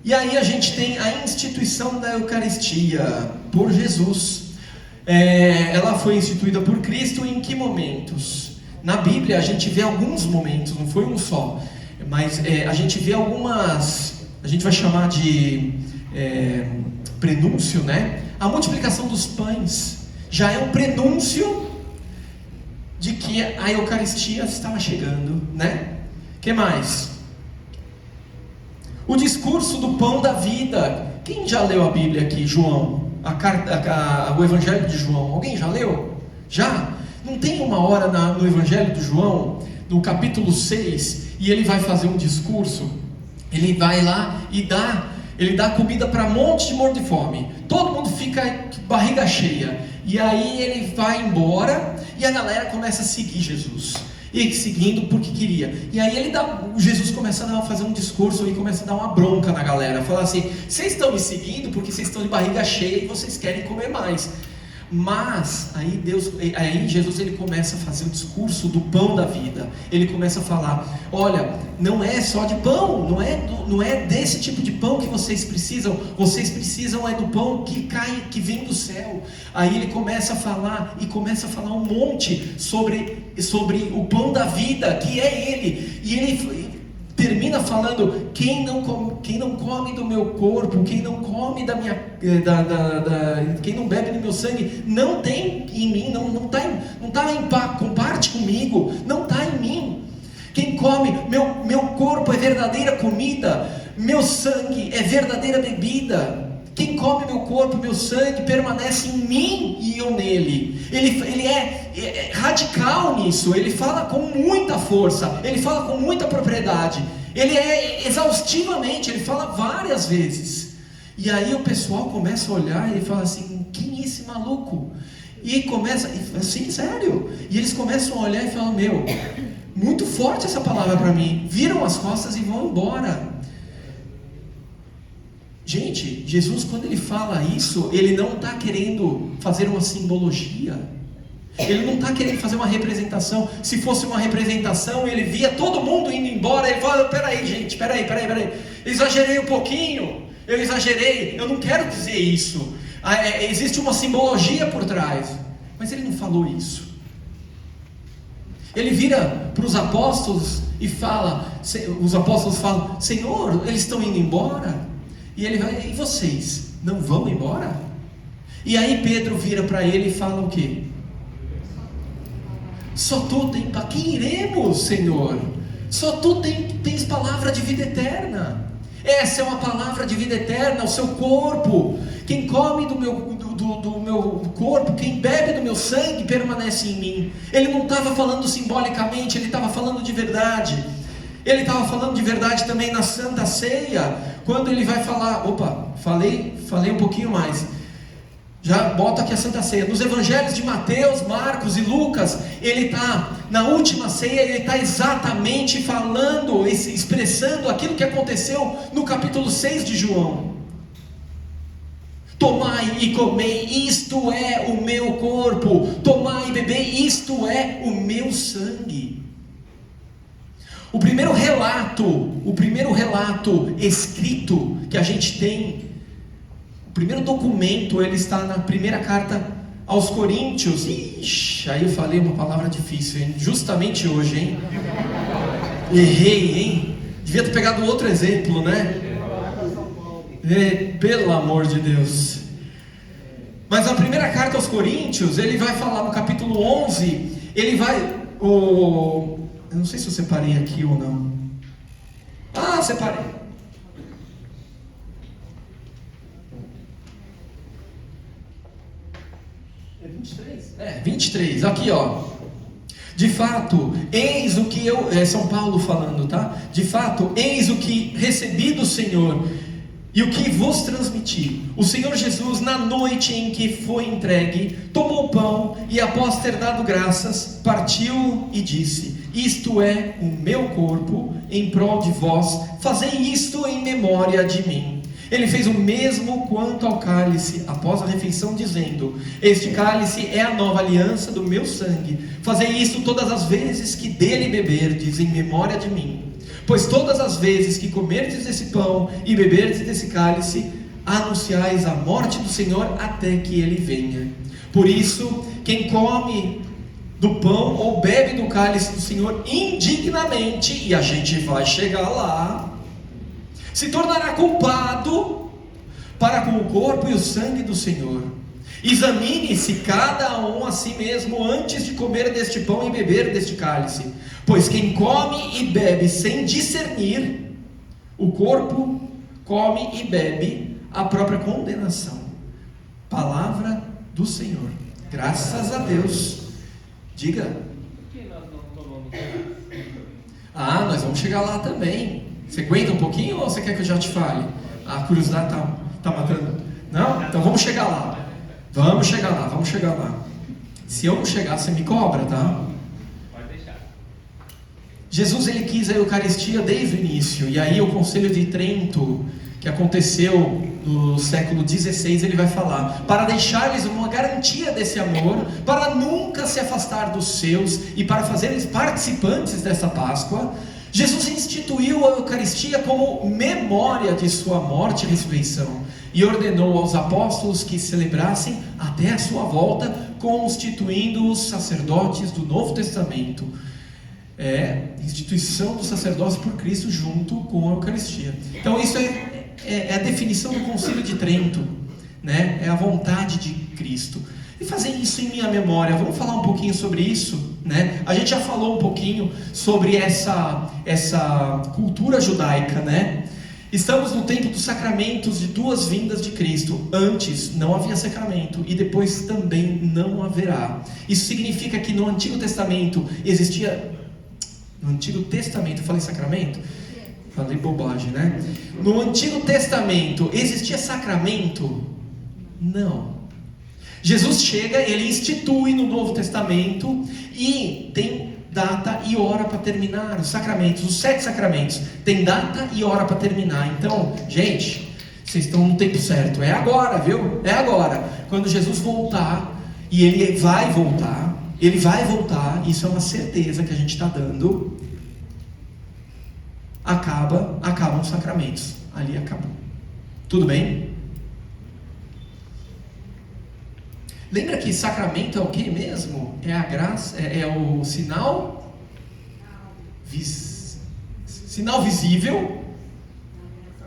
E aí a gente tem a instituição da Eucaristia por Jesus. Ela foi instituída por Cristo em que momentos? Na Bíblia a gente vê alguns momentos, não foi um só, mas a gente vê algumas, a gente vai chamar de prenúncio, né? A multiplicação dos pães já é um prenúncio de que a Eucaristia estava chegando, né? Que mais? O discurso do pão da vida. Quem já leu a Bíblia aqui? João? O Evangelho de João. Alguém já leu? Já? Não tem uma hora no Evangelho de João, no capítulo 6, e ele vai fazer um discurso? Ele vai lá e ele dá comida para um monte de morto de fome. Todo mundo fica barriga cheia. E aí ele vai embora e a galera começa a seguir Jesus. E seguindo porque queria. E aí Jesus começa a fazer um discurso e começa a dar uma bronca na galera. Falar assim: vocês estão me seguindo porque vocês estão de barriga cheia e vocês querem comer mais. Mas aí Jesus ele começa a fazer o discurso do pão da vida. Ele começa a falar: olha, não é só de pão, não é desse tipo de pão que vocês precisam. Vocês precisam do pão que cai, que vem do céu. Aí ele começa a falar um monte sobre o pão da vida, que é ele. E ele termina falando: quem não come do meu corpo, quem não come da minha, quem não bebe do meu sangue, não tem em mim, não está com parte comigo, não está em mim. Quem come, meu corpo é verdadeira comida, meu sangue é verdadeira bebida. Quem come meu corpo, meu sangue, permanece em mim e eu nele. Ele é radical nisso, ele fala com muita força, ele fala com muita propriedade, ele é exaustivamente, ele fala várias vezes. E aí o pessoal começa a olhar e fala assim: quem é esse maluco? E começa, assim, sério, e eles começam a olhar e falam: meu, muito forte essa palavra para mim. Viram as costas e vão embora. Gente, Jesus, quando ele fala isso, ele não está querendo fazer uma simbologia, ele não está querendo fazer uma representação. Se fosse uma representação, ele via todo mundo indo embora, ele fala: peraí gente, peraí, exagerei um pouquinho, eu não quero dizer isso, existe uma simbologia por trás. Mas ele não falou isso. Ele vira para os apóstolos e fala, os apóstolos falam: Senhor, eles estão indo embora? E ele vai: e vocês não vão embora? E aí Pedro vira para ele e fala o quê? Só tu para quem iremos, Senhor? Só tu tens palavra de vida eterna. Essa é uma palavra de vida eterna, o seu corpo. Quem come do meu corpo, quem bebe do meu sangue, permanece em mim. Ele não estava falando simbolicamente, ele estava falando de verdade. Ele estava falando de verdade também na Santa Ceia, quando ele vai falar, falei um pouquinho mais, já bota aqui a Santa Ceia, nos Evangelhos de Mateus, Marcos e Lucas, ele está, na última ceia, ele está exatamente falando, expressando aquilo que aconteceu no capítulo 6 de João. Tomai e comei, isto é o meu corpo, tomai e bebei, isto é o meu sangue. O primeiro relato escrito que a gente tem, o primeiro documento, ele está na primeira carta aos Coríntios. Ixi, aí eu falei uma palavra difícil, hein? Justamente hoje, hein? Errei, hein? Devia ter pegado outro exemplo, né? Pelo amor de Deus. Mas na primeira carta aos Coríntios, ele vai falar no capítulo 11, ele vai... Eu não sei se eu separei aqui ou não. Separei. É 23? 23. Aqui, ó. De fato, eis o que São Paulo falando, tá? De fato, eis o que recebi do Senhor e o que vos transmiti. O Senhor Jesus, na noite em que foi entregue, tomou o pão e, após ter dado graças, partiu e disse: isto é o meu corpo, em prol de vós, fazei isto em memória de mim. Ele fez o mesmo quanto ao cálice, após a refeição, dizendo: este cálice é a nova aliança do meu sangue, fazei isto todas as vezes que dele beberdes, em memória de mim. Pois todas as vezes que comerdes desse pão e beberdes desse cálice, anunciais a morte do Senhor até que ele venha. Por isso, quem come do pão ou bebe do cálice do Senhor indignamente, e a gente vai chegar lá, se tornará culpado para com o corpo e o sangue do Senhor. Examine-se cada um a si mesmo antes de comer deste pão e beber deste cálice. Pois quem come e bebe sem discernir o corpo, come e bebe a própria condenação. Palavra do Senhor. Graças a Deus. Diga. Por que nós não tomamos? Nós vamos chegar lá também. Você aguenta um pouquinho ou você quer que eu já te fale? A curiosidade tá matando. Não? Então vamos chegar lá. Vamos chegar lá. Se eu não chegar, você me cobra, tá? Pode deixar. Jesus ele quis a Eucaristia desde o início, e aí o Concílio de Trento, que aconteceu no século XVI, ele vai falar, para deixar-lhes uma garantia desse amor, para nunca se afastar dos seus, e para fazê-los participantes dessa Páscoa, Jesus instituiu a Eucaristia como memória de sua morte e ressurreição, e ordenou aos apóstolos que celebrassem até a sua volta, constituindo-os sacerdotes do Novo Testamento. Instituição do sacerdócio por Cristo junto com a Eucaristia. Então isso é a definição do Concílio de Trento, né? É a vontade de Cristo. E fazer isso em minha memória, vamos falar um pouquinho sobre isso, né? A gente já falou um pouquinho sobre essa cultura judaica, né? Estamos no tempo dos sacramentos de duas vindas de Cristo. Antes não havia sacramento e depois também não haverá. Isso significa que no Antigo Testamento existia... No Antigo Testamento, eu falei sacramento? Falei bobagem, né? No Antigo Testamento existia sacramento? Não. Jesus chega, ele institui no Novo Testamento e tem data e hora para terminar os sacramentos, os 7 sacramentos. Tem data e hora para terminar. Então, gente, vocês estão no tempo certo. É agora, viu? É agora. Quando Jesus voltar, e ele vai voltar, isso é uma certeza que a gente está dando. Acabam os sacramentos. Ali acabou. Tudo bem? Lembra que sacramento é o que mesmo? É a graça, é o sinal sinal visível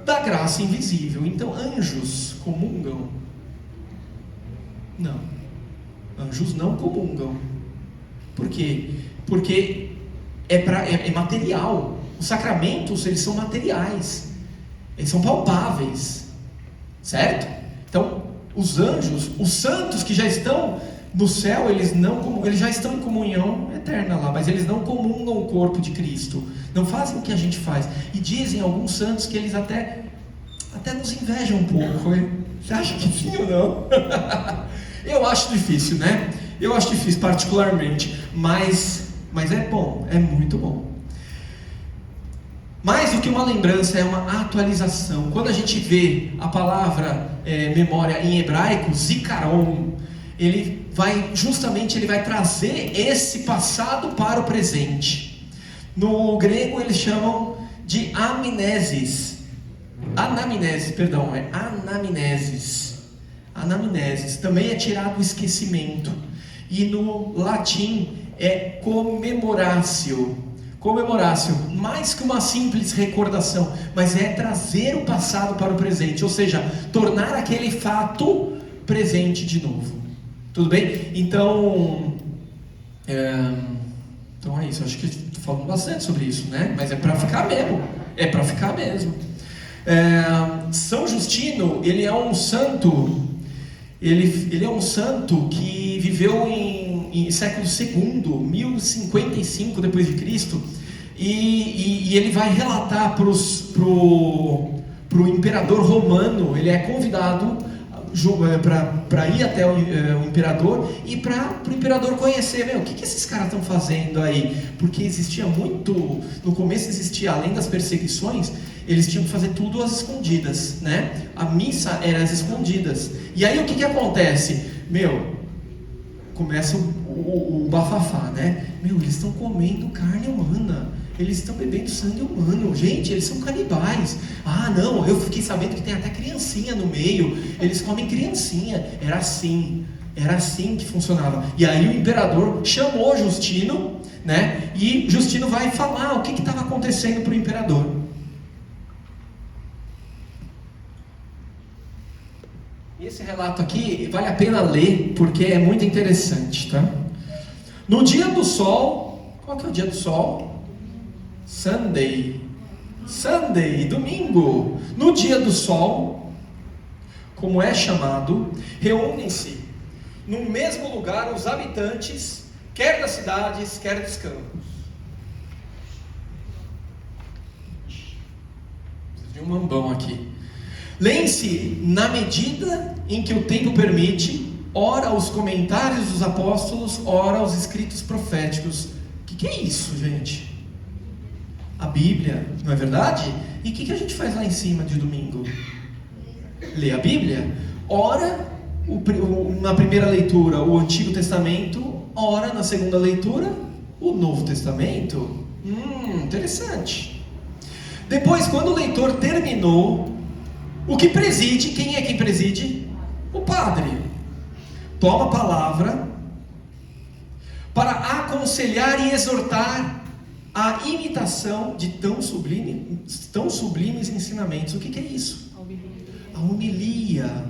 da graça invisível. Então anjos comungam? Não. Anjos não comungam. Por quê? Porque é material. Os sacramentos, eles são materiais. Eles são palpáveis. Certo? Então, os anjos, os santos que já estão no céu, eles já estão em comunhão eterna lá, mas eles não comungam o corpo de Cristo. Não fazem o que a gente faz. E dizem alguns santos que eles até nos invejam um pouco. Hein? Você acha que sim ou não? Eu acho difícil, né? Eu acho difícil particularmente, mas é bom, é muito bom. Mais do que uma lembrança, é uma atualização. Quando a gente vê a palavra memória em hebraico, zikaron, ele vai trazer esse passado para o presente. No grego eles chamam de anamnesis. Anamnesis também é tirar do esquecimento. E no latim é comemoratio, mais que uma simples recordação, mas é trazer o passado para o presente, ou seja, tornar aquele fato presente de novo. Tudo bem? Então é isso. Acho que estou falando bastante sobre isso, né? Mas é para ficar mesmo. São Justino, ele é um santo. Ele é um santo que viveu em século II, 1055 depois de Cristo, e ele vai relatar para o imperador romano. Ele é convidado para ir até o imperador e para o imperador conhecer, o que esses caras estão fazendo aí? Porque existia muito, no começo existia, além das perseguições, eles tinham que fazer tudo às escondidas, né? A missa era às escondidas. E aí o que acontece? Começa o bafafá, né? Eles estão comendo carne humana, eles estão bebendo sangue humano, gente, eles são canibais. Ah, não, eu fiquei sabendo que tem até criancinha no meio, eles comem criancinha. Era assim que funcionava. E aí o imperador chamou Justino, né? E Justino vai falar o que estava acontecendo para o imperador. Esse relato aqui vale a pena ler, porque é muito interessante, tá? No dia do sol, qual que é o dia do sol? Sunday, domingo. No dia do sol, como é chamado, reúnem-se no mesmo lugar os habitantes, quer das cidades, quer dos campos. Preciso de um mambão aqui. Leem-se na medida em que o tempo permite, ora os comentários dos apóstolos, ora os escritos proféticos. O que é isso, gente? Bíblia, não é verdade? E o que a gente faz lá em cima de domingo? Lê a Bíblia. Ora, na primeira leitura, o Antigo Testamento. Ora, na segunda leitura, o Novo Testamento. Interessante. Depois, quando o leitor terminou, o que preside, quem é quem preside? O padre. Toma a palavra para aconselhar e exortar a imitação de tão sublimes ensinamentos. O que é isso? A homilia.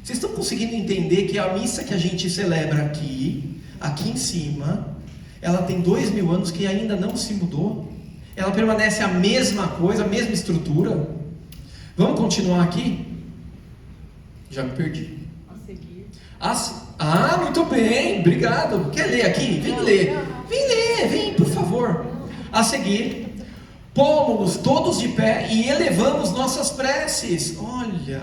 Vocês estão conseguindo entender que a missa que a gente celebra aqui em cima, ela tem 2000 anos que ainda não se mudou? Ela permanece a mesma coisa, a mesma estrutura? Vamos continuar aqui? Já me perdi. A seguir. Muito bem, obrigado. Quer ler aqui? Vem ler. Vem, por favor. A seguir, pomos-nos todos de pé e elevamos nossas preces. Olha,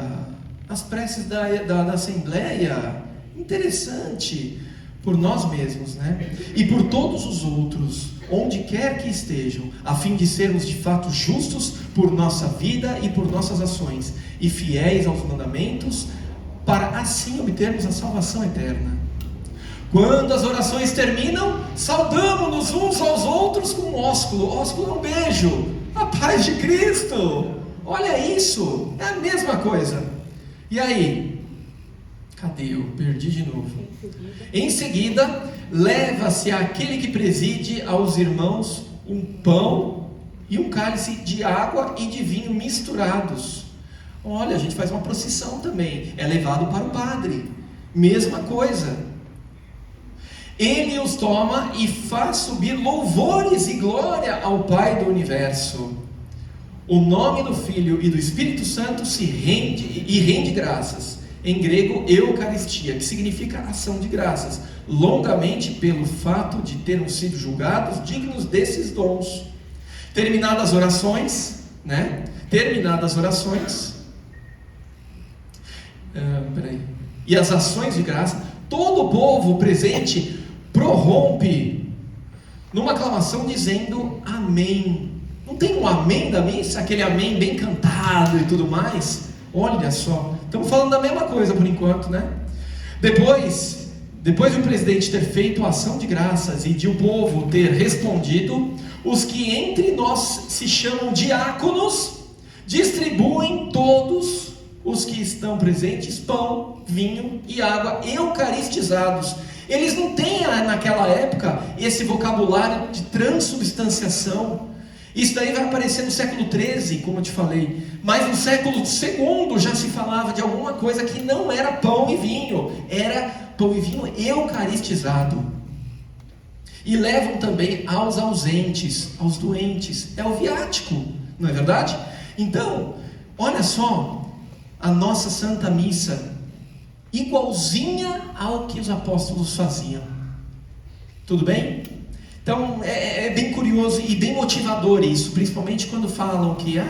as preces da Assembleia. Interessante. Por nós mesmos, né? E por todos os outros, onde quer que estejam, a fim de sermos de fato justos por nossa vida e por nossas ações, e fiéis aos mandamentos, para assim obtermos a salvação eterna. Quando as orações terminam, saudamo-nos uns aos outros com um ósculo. Ósculo é um beijo. A paz de Cristo. Olha isso, é a mesma coisa. E aí? Cadê eu? Perdi de novo. Em seguida, leva-se àquele que preside aos irmãos um pão e um cálice de água e de vinho misturados. Olha, a gente faz uma procissão também. É levado para o padre. Mesma coisa. Ele os toma e faz subir louvores e glória ao Pai do Universo. O nome do Filho e do Espírito Santo se rende graças. Em grego, Eucaristia, que significa ação de graças, longamente pelo fato de termos sido julgados dignos desses dons. Terminadas as orações, e as ações de graça, todo o povo presente prorrompe numa aclamação dizendo amém. Não tem um amém da missa? Aquele amém bem cantado e tudo mais? Olha só, estamos falando da mesma coisa por enquanto, né? Depois de o presidente ter feito a ação de graças e de o povo ter respondido, os que entre nós se chamam diáconos distribuem todos os que estão presentes pão, vinho e água eucaristizados. Eles não têm naquela época esse vocabulário de transubstanciação. Isso daí vai aparecer no século XIII, como eu te falei. Mas no século II já se falava de alguma coisa que não era pão e vinho. Era pão e vinho eucaristizado. E levam também aos ausentes, aos doentes. É o viático, não é verdade? Então, olha só, a nossa Santa Missa, igualzinha ao que os apóstolos faziam. Tudo bem? Então é bem curioso e bem motivador isso, principalmente quando falam que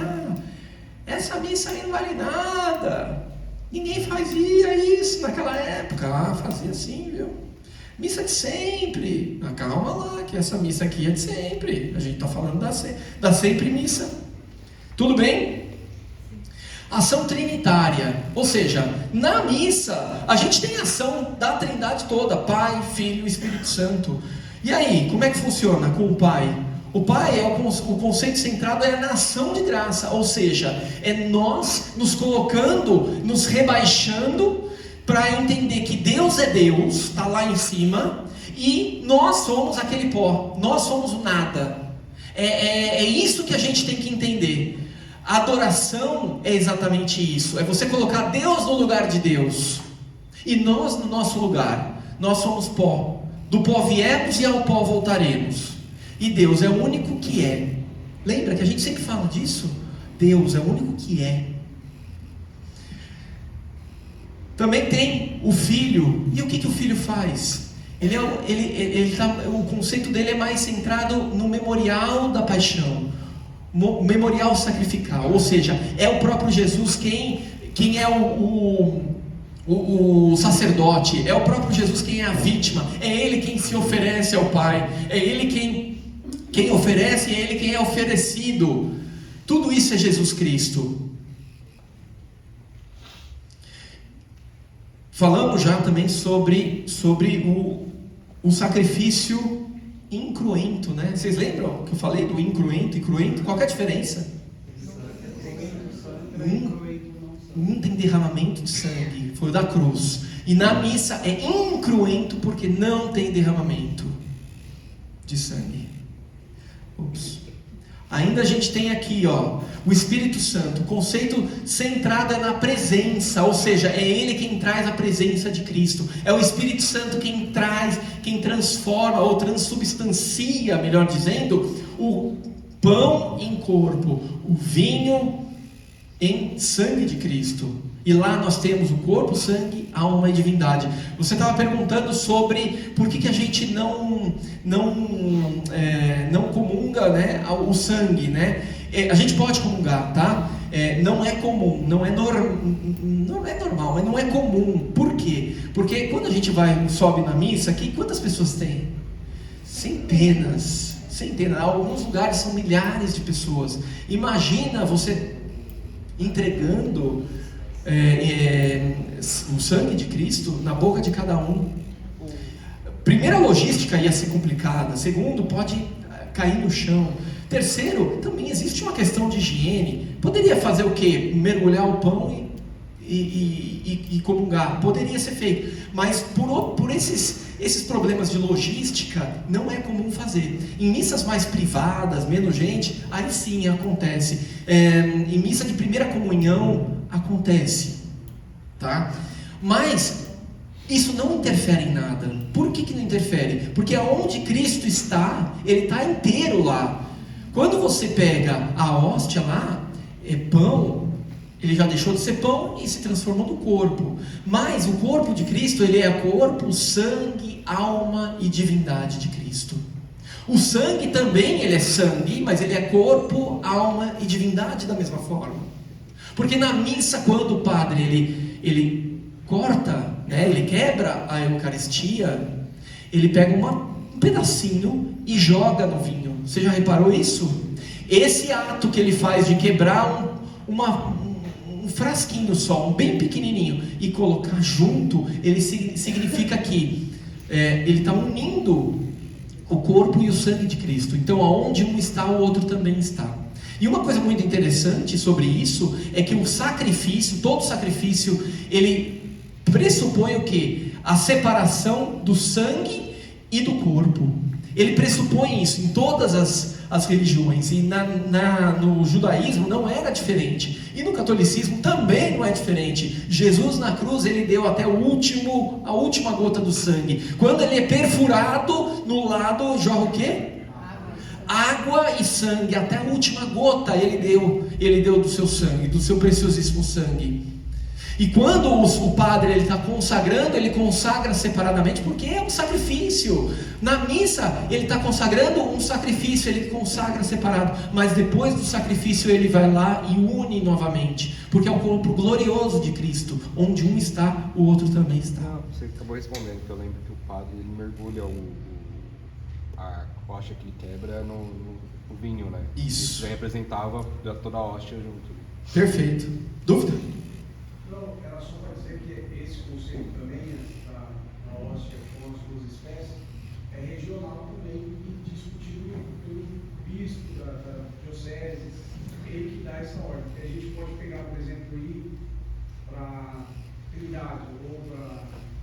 essa missa aí não vale nada, ninguém fazia isso naquela época. Fazia assim, viu? Missa de sempre. Calma lá, que essa missa aqui é de sempre. A gente está falando da sempre missa. Tudo bem? Ação trinitária, ou seja, na missa a gente tem ação da Trindade toda, Pai, Filho e Espírito Santo. E aí, como é que funciona com o Pai? O Pai, o conceito centrado é na ação de graça, ou seja, é nós nos colocando, nos rebaixando para entender que Deus é Deus, está lá em cima, e nós somos aquele pó, nós somos o nada. É isso que a gente tem que entender. A adoração é exatamente isso, é você colocar Deus no lugar de Deus, e nós no nosso lugar. Nós somos pó. Do pó viemos e ao pó voltaremos. E Deus é o único que é. Lembra que a gente sempre fala disso? Deus é o único que é. Também tem o Filho. E o que o Filho faz? O conceito dele é mais centrado no memorial da paixão, memorial sacrificial. Ou seja, é o próprio Jesus quem é o sacerdote, é o próprio Jesus quem é a vítima, é Ele quem se oferece ao Pai, é Ele quem Quem oferece é Ele quem é oferecido. Tudo isso é Jesus Cristo. Falamos já também sobre o sacrifício incruento, né? Vocês lembram que eu falei do incruento e cruento? Qual que é a diferença? Um tem derramamento de sangue, foi o da cruz. E na missa é incruento porque não tem derramamento de sangue. Ainda a gente tem aqui, o Espírito Santo. O conceito centrado é na presença, ou seja, é Ele quem traz a presença de Cristo. É o Espírito Santo quem traz, quem transforma ou transubstancia, melhor dizendo, o pão em corpo, o vinho em sangue de Cristo. E lá nós temos o corpo, sangue, alma e divindade. Você estava perguntando sobre por que a gente não comunga, né, o sangue, né? A gente pode comungar, tá? Não é comum, não é normal, mas não é comum. Por quê? Porque quando a gente sobe na missa aqui, quantas pessoas tem? Centenas. Alguns lugares são milhares de pessoas. Imagina você entregando o sangue de Cristo na boca de cada um. Primeiro, a logística ia ser complicada. Segundo, pode cair no chão. Terceiro, também existe uma questão de higiene. Poderia fazer o quê? Mergulhar o pão e comungar. Poderia ser feito. Mas por esses problemas de logística, não é comum fazer. Em missas mais privadas, menos gente, aí sim acontece. Em missa de primeira comunhão, acontece. Tá? Mas isso não interfere em nada. Por que não interfere? Porque aonde Cristo está, Ele está inteiro lá. Quando você pega a hóstia lá, é pão, ele já deixou de ser pão e se transformou no corpo. Mas o corpo de Cristo, ele é corpo, sangue, alma e divindade de Cristo. O sangue também, ele é sangue, mas ele é corpo, alma e divindade da mesma forma. Porque na missa, quando o padre ele corta, né, ele quebra a Eucaristia, ele pega um pedacinho e joga no vinho. Você já reparou isso? Esse ato que ele faz de quebrar um frasquinho só, um bem pequenininho, e colocar junto, ele significa que ele está unindo o corpo e o sangue de Cristo. Então, aonde um está, o outro também está. E uma coisa muito interessante sobre isso é que o sacrifício, todo sacrifício, ele pressupõe o quê? A separação do sangue e do corpo. Ele pressupõe isso em todas as religiões. E no judaísmo não era diferente. E no catolicismo também não é diferente. Jesus na cruz, ele deu até a última gota do sangue. Quando ele é perfurado, no lado jorra o quê? Água e sangue, até a última gota ele deu do seu sangue, do seu preciosíssimo sangue. E quando o padre está consagrando, ele consagra separadamente, porque é um sacrifício. Na missa, ele está consagrando um sacrifício, ele consagra separado. Mas depois do sacrifício, ele vai lá e une novamente, porque é o corpo glorioso de Cristo. Onde um está, o outro também está. Você acabou respondendo, que eu lembro que o padre ele mergulha a hóstia que ele quebra no vinho, né? Isso. Já representava toda a hóstia junto. Perfeito. Dúvida? Não, era só para dizer que esse conceito também da hóstia com as duas espécies é regional também e discutido pelo bispo da diocese, ele que dá essa ordem. A gente pode pegar, por exemplo, ir para Trindade ou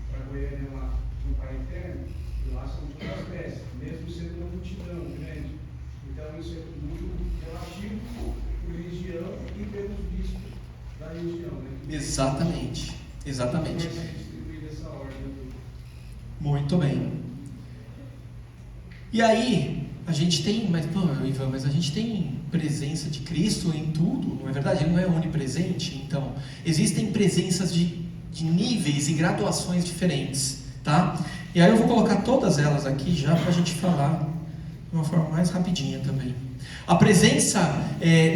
para Goiânia lá no Pai Eterno, e lá são duas espécies, mesmo sendo uma multidão grande. Então isso é muito relativo por região e pelos bispos da região, né? Exatamente. Vai ser distribuída essa ordem. Muito bem. E aí, a gente tem, Ivan, mas a gente tem presença de Cristo em tudo, não é verdade? Ele não é onipresente, então existem presenças de níveis e graduações diferentes, tá? E aí eu vou colocar todas elas aqui já para a gente falar de uma forma mais rapidinha também. A presença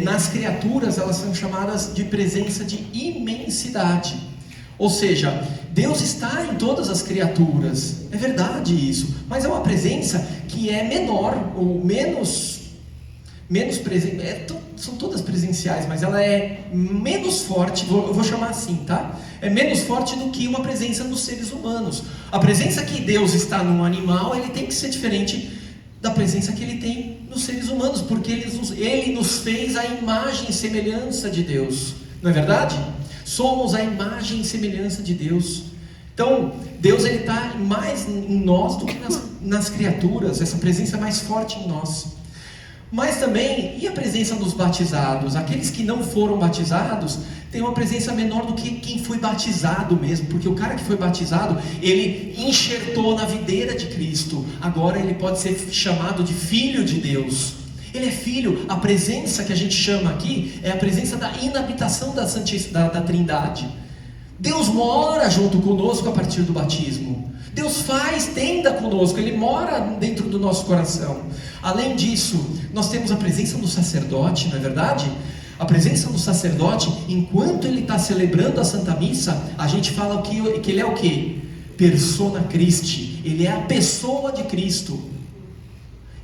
nas criaturas, elas são chamadas de presença de imensidade. Ou seja, Deus está em todas as criaturas, é verdade isso, mas é uma presença que é menor, ou menos presente, são todas presenciais, mas ela é menos forte, eu vou chamar assim, tá? É menos forte do que uma presença nos seres humanos. A presença que Deus está num animal, ele tem que ser diferente da presença que ele tem nos seres humanos, porque ele nos fez a imagem e semelhança de Deus, não é verdade? Somos a imagem e semelhança de Deus. Então, Deus ele está mais em nós do que nas criaturas, essa presença é mais forte em nós. Mas também, e a presença dos batizados? Aqueles que não foram batizados têm uma presença menor do que quem foi batizado mesmo, porque o cara que foi batizado, ele enxertou na videira de Cristo, agora ele pode ser chamado de filho de Deus. Ele é filho. A presença que a gente chama aqui é a presença da inabitação da Trindade. Deus mora junto conosco a partir do batismo. Deus faz tenda conosco, Ele mora dentro do nosso coração. Além disso, nós temos a presença do sacerdote, não é verdade? A presença do sacerdote, enquanto ele está celebrando a Santa Missa, a gente fala que ele é o quê? Persona Christi, ele é a pessoa de Cristo.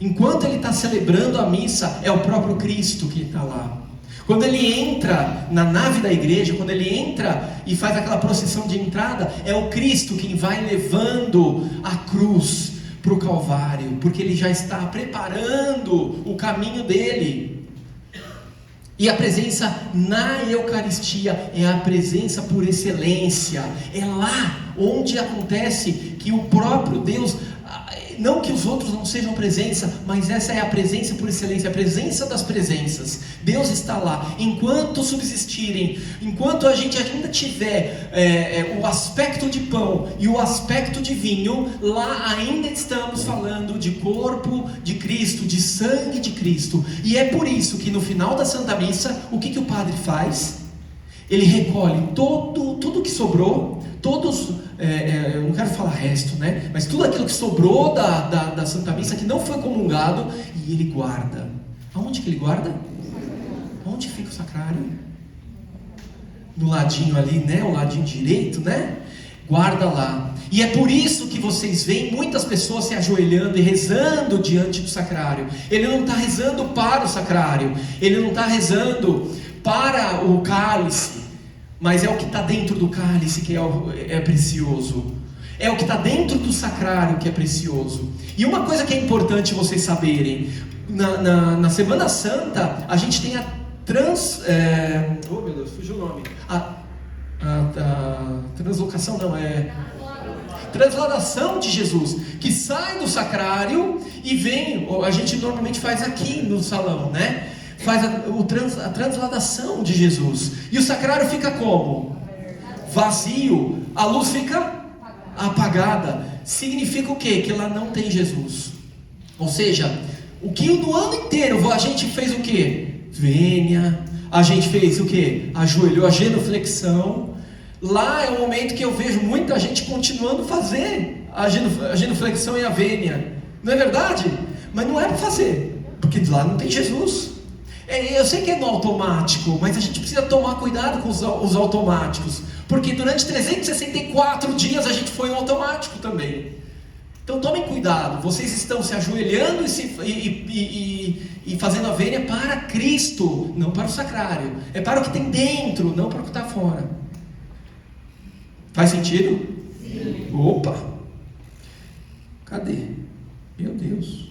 Enquanto ele está celebrando a missa, é o próprio Cristo que está lá. Quando ele entra na nave da igreja, quando ele entra e faz aquela procissão de entrada, é o Cristo quem vai levando a cruz para o Calvário, porque ele já está preparando o caminho dele. E a presença na Eucaristia é a presença por excelência, é lá onde acontece que o próprio Deus, não que os outros não sejam presença, mas essa é a presença por excelência, a presença das presenças. Deus está lá, enquanto subsistirem, enquanto a gente ainda tiver o aspecto de pão e o aspecto de vinho, lá ainda estamos falando de corpo de Cristo, de sangue de Cristo. E é por isso que no final da Santa Missa, o que o padre faz? Ele recolhe tudo que sobrou, eu não quero falar resto, né? Mas tudo aquilo que sobrou da Santa Missa, que não foi comungado, e ele guarda. Aonde que ele guarda? Onde fica o sacrário? No ladinho ali, né? O ladinho direito, né? Guarda lá. E é por isso que vocês veem muitas pessoas se ajoelhando e rezando diante do sacrário. Ele não está rezando para o sacrário, ele não está rezando para o cálice, mas é o que está dentro do cálice que é precioso, é o que está dentro do sacrário que é precioso. E uma coisa que é importante vocês saberem, na Semana Santa a gente tem a oh meu Deus, fugiu o nome, a translocação não, transladação de Jesus, que sai do sacrário e vem, a gente normalmente faz aqui no salão, né? Faz a transladação de Jesus. E o sacrário fica como? Vazio. A luz fica apagada. Significa o quê? Que lá não tem Jesus. Ou seja, o que no ano inteiro a gente fez o quê? Vênia. A gente fez o quê? Ajoelhou, a genuflexão. Lá é o momento que eu vejo muita gente continuando a fazer a genuflexão e a vênia. Não é verdade? Mas não é para fazer, porque lá não tem Jesus. Eu sei que é no automático, mas a gente precisa tomar cuidado com os automáticos, porque durante 364 dias a gente foi no automático também. Então tomem cuidado, vocês estão se ajoelhando e fazendo a vênia para Cristo, não para o sacrário. É para o que tem dentro, não para o que está fora. Faz sentido? Sim. Opa! Cadê? Meu Deus.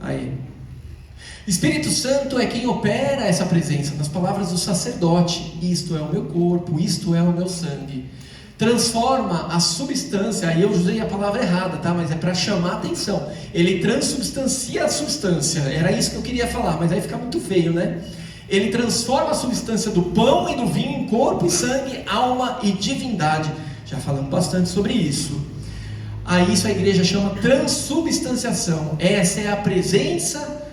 Aí. Espírito Santo é quem opera essa presença, nas palavras do sacerdote. Isto é o meu corpo, isto é o meu sangue. Transforma a substância, aí eu usei a palavra errada, tá? Mas é para chamar a atenção. Ele transubstancia a substância, era isso que eu queria falar, mas aí fica muito feio, né? Ele transforma a substância do pão e do vinho em corpo e sangue, alma e divindade. Já falamos bastante sobre isso. Aí isso a igreja chama transubstanciação. Essa é a presença,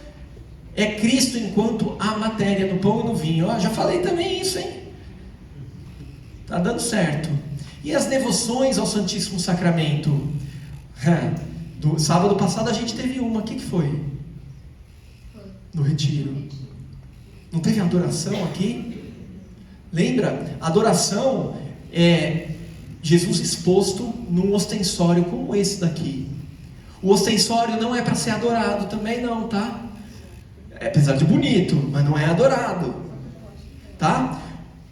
é Cristo enquanto a matéria no pão e no vinho. Já falei também isso, hein? Tá dando certo. E as devoções ao Santíssimo Sacramento? Do sábado passado a gente teve uma. O que foi? No retiro. Não teve adoração aqui? Lembra? Adoração é Jesus exposto num ostensório como esse daqui. O ostensório não é para ser adorado também não, tá? Apesar de bonito, mas não é adorado, tá?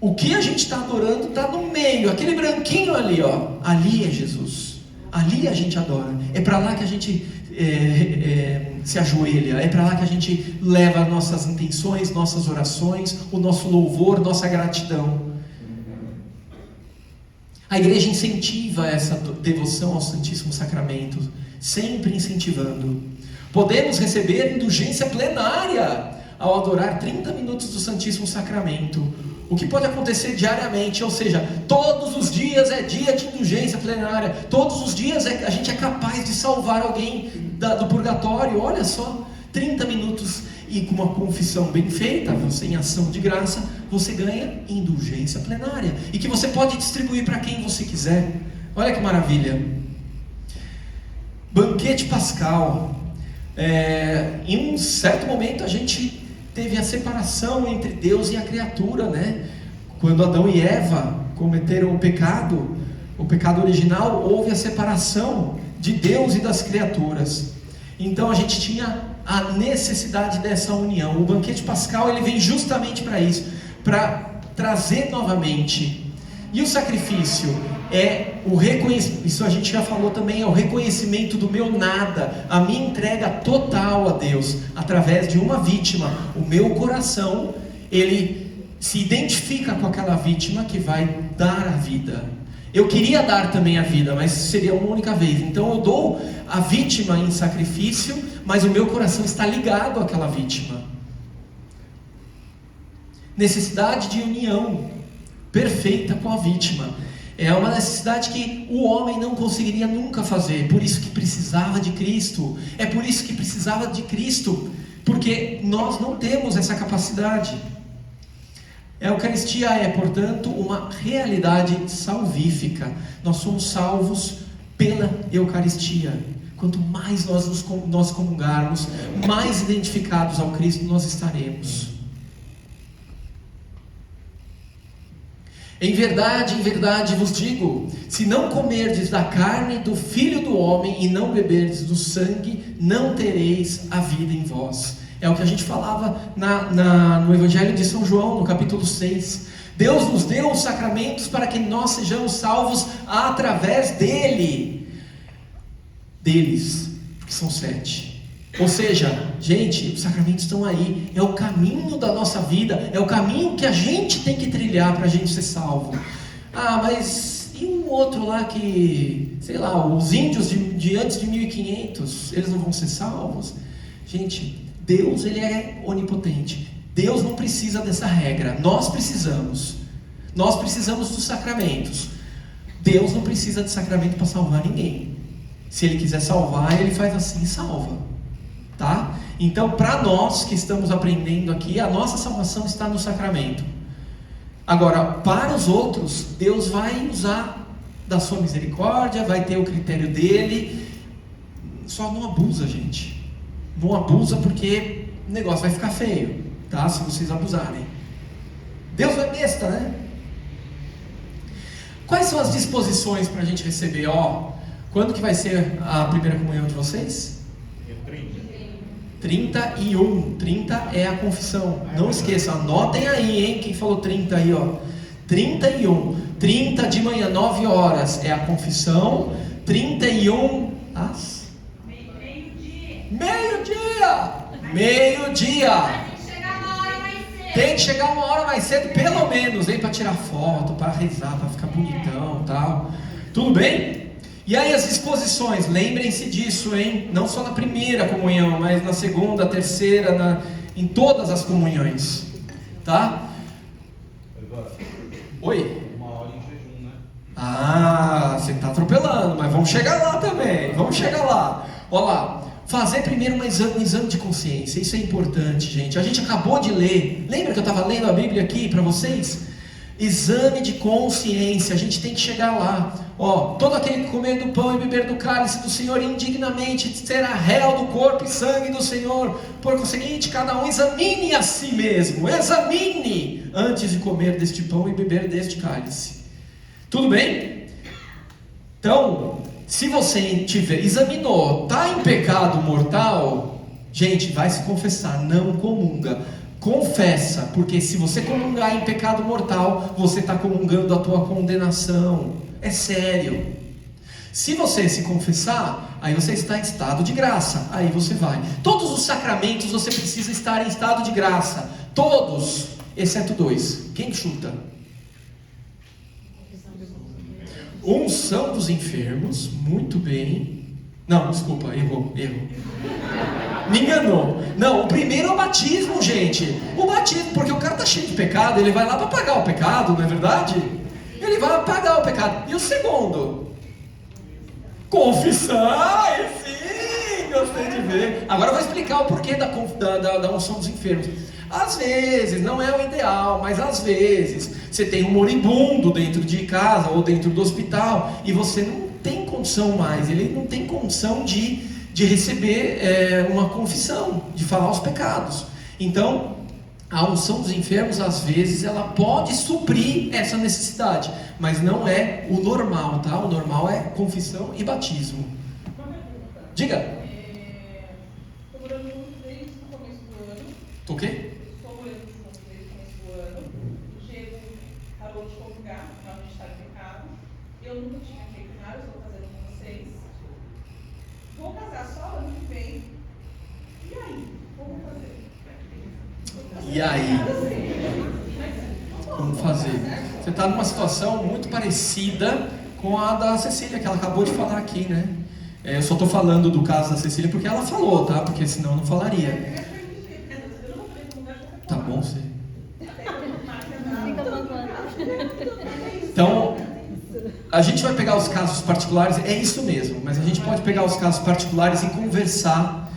O que a gente está adorando está no meio, aquele branquinho ali, ó. Ali é Jesus. Ali a gente adora. É para lá que a gente se ajoelha. É para lá que a gente leva nossas intenções, nossas orações, o nosso louvor, nossa gratidão. A igreja incentiva essa devoção ao Santíssimo Sacramento, sempre incentivando. Podemos receber indulgência plenária ao adorar 30 minutos do Santíssimo Sacramento, o que pode acontecer diariamente, ou seja, todos os dias é dia de indulgência plenária, todos os dias a gente é capaz de salvar alguém do purgatório. Olha só, 30 minutos e com uma confissão bem feita, você em ação de graça, você ganha indulgência plenária, e que você pode distribuir para quem você quiser. Olha que maravilha. Banquete pascal. Em um certo momento a gente teve a separação entre Deus e a criatura, né? Quando Adão e Eva cometeram o pecado original, houve a separação de Deus e das criaturas. Então a gente tinha a necessidade dessa união. O banquete pascal, ele vem justamente para isso, para trazer novamente. E o sacrifício é o reconhecimento, isso a gente já falou também, é o reconhecimento do meu nada, a minha entrega total a Deus, através de uma vítima. O meu coração, ele se identifica com aquela vítima que vai dar a vida. Eu queria dar também a vida, mas seria uma única vez. Então eu dou a vítima em sacrifício, mas o meu coração está ligado àquela vítima. Necessidade de união perfeita com a vítima. É uma necessidade que o homem não conseguiria nunca fazer. Por isso que precisava de Cristo. É por isso que precisava de Cristo, porque nós não temos essa capacidade. A Eucaristia é, portanto, uma realidade salvífica. Nós somos salvos pela Eucaristia. Quanto mais nós comungarmos, mais identificados ao Cristo nós estaremos. Em verdade vos digo, se não comerdes da carne do Filho do Homem e não beberdes do sangue, não tereis a vida em vós. É o que a gente falava no Evangelho de São João, no capítulo 6. Deus nos deu os sacramentos para que nós sejamos salvos através deles, que são 7. Ou seja, gente, os sacramentos estão aí, é o caminho da nossa vida, é o caminho que a gente tem que trilhar para a gente ser salvo. Ah, mas e um outro lá que, sei lá, os índios de antes de 1500, eles não vão ser salvos? Gente, Deus, ele é onipotente. Deus não precisa dessa regra. Nós precisamos dos sacramentos. Deus não precisa de sacramento para salvar ninguém. Se ele quiser salvar, ele faz assim e salva, tá? Então, para nós que estamos aprendendo aqui, a nossa salvação está no sacramento. Agora, para os outros, Deus vai usar da sua misericórdia, vai ter o critério dele. Só não abusa, gente. Não abusa, porque o negócio vai ficar feio, tá? Se vocês abusarem. Deus é besta, né? Quais são as disposições para a gente receber? Quando que vai ser a primeira comunhão de vocês? 31. 30 é a confissão. Não esqueçam, anotem aí, hein? Quem falou 30 aí, 31. 30 de manhã, 9 horas é a confissão. 31 às meio-dia. Tem que chegar uma hora mais cedo, pelo menos, hein? Para tirar foto, para rezar, para ficar bonitão e tal. Tudo bem? E aí as disposições, lembrem-se disso, hein? Não só na primeira comunhão, mas na segunda, terceira, em todas as comunhões, tá? Oi? Uma hora em jejum, né? Ah, você está atropelando, mas vamos chegar lá também, vamos chegar lá. Olha lá, fazer primeiro um exame de consciência, isso é importante, gente. A gente acabou de ler, lembra que eu estava lendo a Bíblia aqui para vocês? Exame de consciência, a gente tem que chegar lá. Todo aquele que comer do pão e beber do cálice do Senhor indignamente será réu do corpo e sangue do Senhor. Por conseguinte, cada um examine a si mesmo, examine antes de comer deste pão e beber deste cálice. Tudo bem? Então, se você examinou, está em pecado mortal, gente, vai se confessar, não comunga. Confessa, porque se você comungar em pecado mortal, você está comungando a tua condenação. É sério. Se você se confessar, aí você está em estado de graça. Aí você vai. Todos os sacramentos você precisa estar em estado de graça. Todos, exceto 2. Quem chuta? Unção dos enfermos, muito bem. Não, desculpa, errou. Me enganou. Não, o primeiro é o batismo, gente. O batismo, porque o cara está cheio de pecado, ele vai lá para pagar o pecado, não é verdade? Ele vai pagar o pecado. E o segundo? Confissão. Ai, sim, gostei de ver. Agora eu vou explicar o porquê da unção dos enfermos. Às vezes, não é o ideal, mas às vezes você tem um moribundo dentro de casa ou dentro do hospital e você não tem condição mais, ele não tem condição de receber uma confissão, de falar os pecados. Então, a unção dos enfermos, às vezes, ela pode suprir essa necessidade, mas não é o normal, tá? O normal é confissão e batismo. Diga. Estou morando junto desde o começo do ano. O quê? Estou morando junto desde o começo do ano. O Diego parou de comungar, para não estar em pecado. Eu nunca tinha feito nada, estou fazendo com vocês. Vou casar só ano que vem. E aí? Como fazer? E aí? Como fazer? Você está numa situação muito parecida com a da Cecília, que ela acabou de falar aqui, né? Eu só estou falando do caso da Cecília porque ela falou, tá? Porque senão eu não falaria. Tá bom, você. Então, a gente vai pegar os casos particulares, é isso mesmo, mas a gente pode pegar os casos particulares e conversar.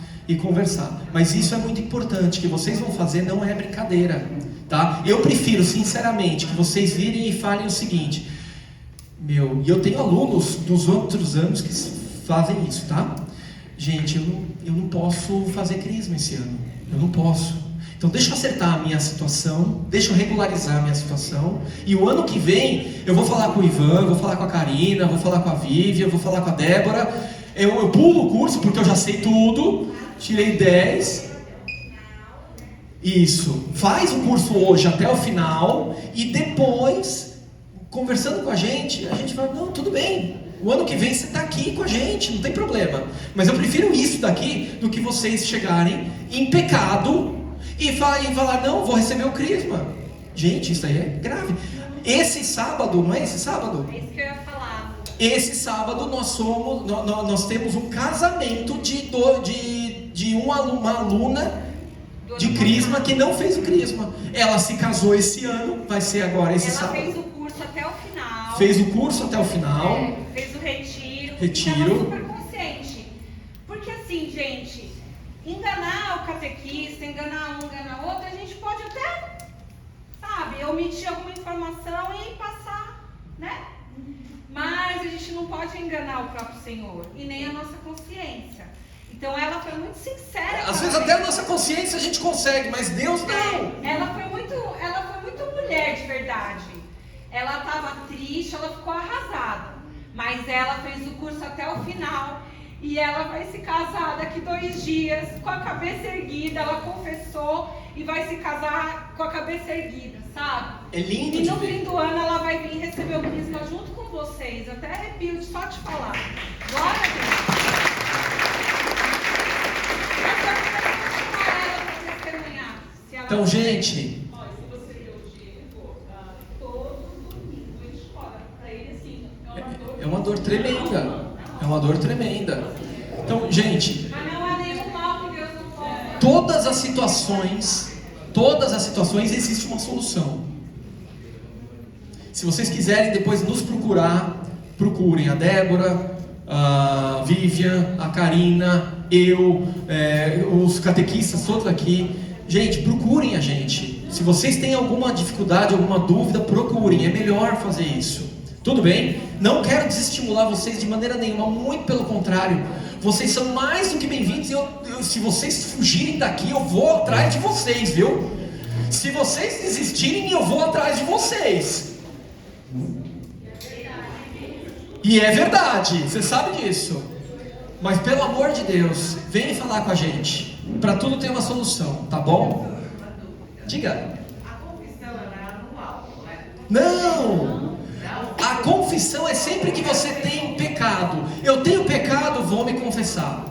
Mas isso é muito importante, que vocês vão fazer não é brincadeira, tá? Eu prefiro, sinceramente, que vocês virem e falem o seguinte, e eu tenho alunos dos outros anos que fazem isso, tá? Gente, eu não posso fazer crisma esse ano, eu não posso. Então deixa eu acertar a minha situação, deixa eu regularizar a minha situação, e o ano que vem eu vou falar com o Ivan, vou falar com a Karina, vou falar com a Vivian, vou falar com a Débora, eu pulo o curso porque eu já sei tudo, tirei 10, isso, faz o curso hoje até o final, e depois, conversando com a gente vai, não, tudo bem, o ano que vem você está aqui com a gente, não tem problema, mas eu prefiro isso daqui, do que vocês chegarem em pecado, e falar, não, vou receber o crisma. Gente, isso aí é grave. Esse sábado, não é esse sábado? É isso que eu ia falar. Esse sábado nós temos um casamento de uma aluna de crisma que não fez o crisma. Ela se casou esse ano, vai ser agora esse sábado. Ela fez o curso até o final. Fez o curso até o final. Fez o retiro. Retiro. Ela super consciente. Porque assim, gente, enganar o catequista, enganar um, enganar outro, a gente pode até, sabe, omitir alguma informação e passar, né? Mas a gente não pode enganar o próprio Senhor e nem a nossa consciência. Então ela foi muito sincera. Às vezes até a nossa consciência a gente consegue, mas Deus não. Ela foi muito mulher de verdade. Ela estava triste, ela ficou arrasada. Mas ela fez o curso até o final. E ela vai se casar daqui 2 dias, com a cabeça erguida. Ela confessou e vai se casar com a cabeça erguida, sabe? É lindo e de no ver. fim do ano ela vai vir receber o crisma junto com vocês. Até arrepio de só te falar. Glória a Deus. Então, gente, Ó, se você vê o Diego, todo domingo ele chora. Pra ele, assim, é uma dor tremenda. É uma dor tremenda. Então, gente, Mas não há nenhum mal que Deus não possa. todas as situações existe uma solução. Se vocês quiserem depois nos procurar, procurem a Débora, a Vivian, a Karina, os catequistas todos aqui. Gente, procurem a gente. Se vocês têm alguma dificuldade, alguma dúvida, procurem. É melhor fazer isso. Tudo bem? Não quero desestimular vocês de maneira nenhuma, muito pelo contrário. Vocês são mais do que bem-vindos e se vocês fugirem daqui, eu vou atrás de vocês, viu? Se vocês desistirem, eu vou atrás de vocês. E é verdade, você sabe disso. Mas pelo amor de Deus, vem falar com a gente. Para tudo tem uma solução, tá bom? Diga. A confissão é anual, não é? Não! A confissão é sempre que você tem pecado. Eu tenho pecado, vou me confessar.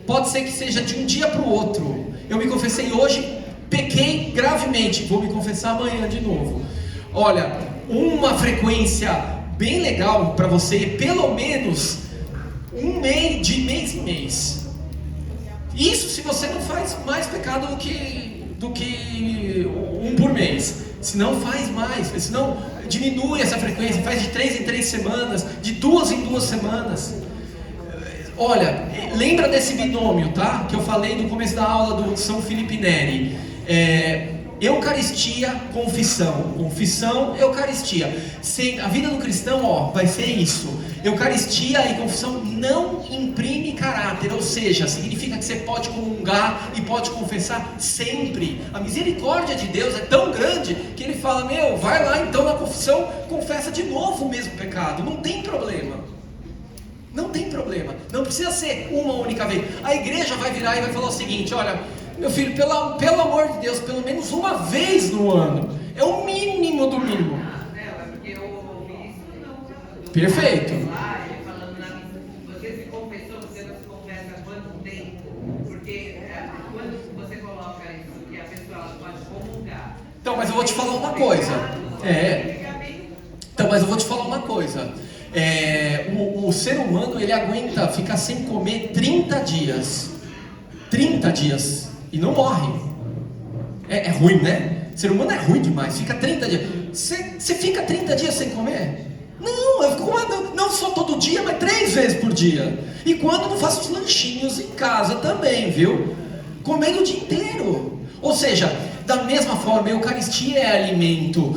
Pode ser que seja de um dia para o outro. Eu me confessei hoje, pequei gravemente, vou me confessar amanhã de novo. Olha, uma frequência bem legal para você, pelo menos de mês em mês. Isso se você não faz mais pecado do que um por mês. Se não faz mais, senão diminui essa frequência, faz de 3 em 3 semanas, de 2 em 2 semanas. Olha, lembra desse binômio, tá? Que eu falei no começo da aula do São Felipe Neri. Eucaristia, confissão. Confissão, Eucaristia. A vida do cristão, vai ser isso. Eucaristia e confissão não imprime caráter, ou seja, significa que você pode comungar e pode confessar sempre. A misericórdia de Deus é tão grande que Ele fala, vai lá então na confissão, confessa de novo o mesmo pecado, não tem problema. Não tem problema, não precisa ser uma única vez. A igreja vai virar e vai falar o seguinte, olha, meu filho, pelo amor de Deus, pelo menos uma vez no ano, é o mínimo do mínimo. Perfeito. Falando na missa, você se confessou, você não se confessa há quanto tempo? Porque quando você coloca isso, que a pessoa pode comungar. Então, mas eu vou te falar uma coisa. Então, mas eu vou te falar uma coisa. O ser humano, ele aguenta ficar sem comer 30 dias. 30 dias. E não morre. É ruim, né? O ser humano é ruim demais. Fica 30 dias. Você fica 30 dias sem comer? Não, eu fico comendo, não só todo dia, mas 3 vezes por dia. E quando não faço os lanchinhos em casa também, viu? Comendo o dia inteiro. Ou seja, da mesma forma, Eucaristia é alimento,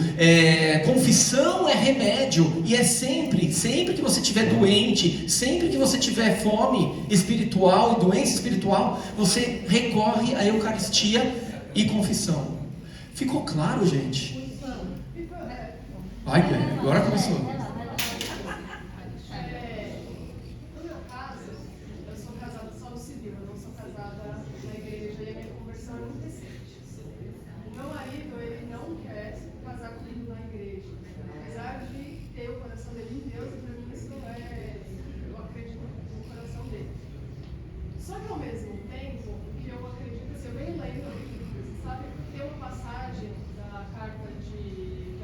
confissão é remédio. E é sempre que você estiver doente, sempre que você tiver fome espiritual e doença espiritual, você recorre à Eucaristia e confissão. Ficou claro, gente? Ai, agora começou. No meu caso, eu sou casada só no civil, eu não sou casada na igreja e a minha conversão é muito recente. O meu marido, ele não quer casar comigo na igreja, apesar de ter o coração dele em Deus, e para mim isso eu acredito no coração dele. Só que ao mesmo tempo, o que eu acredito, assim, eu venho lendo, sabe, tem uma passagem da carta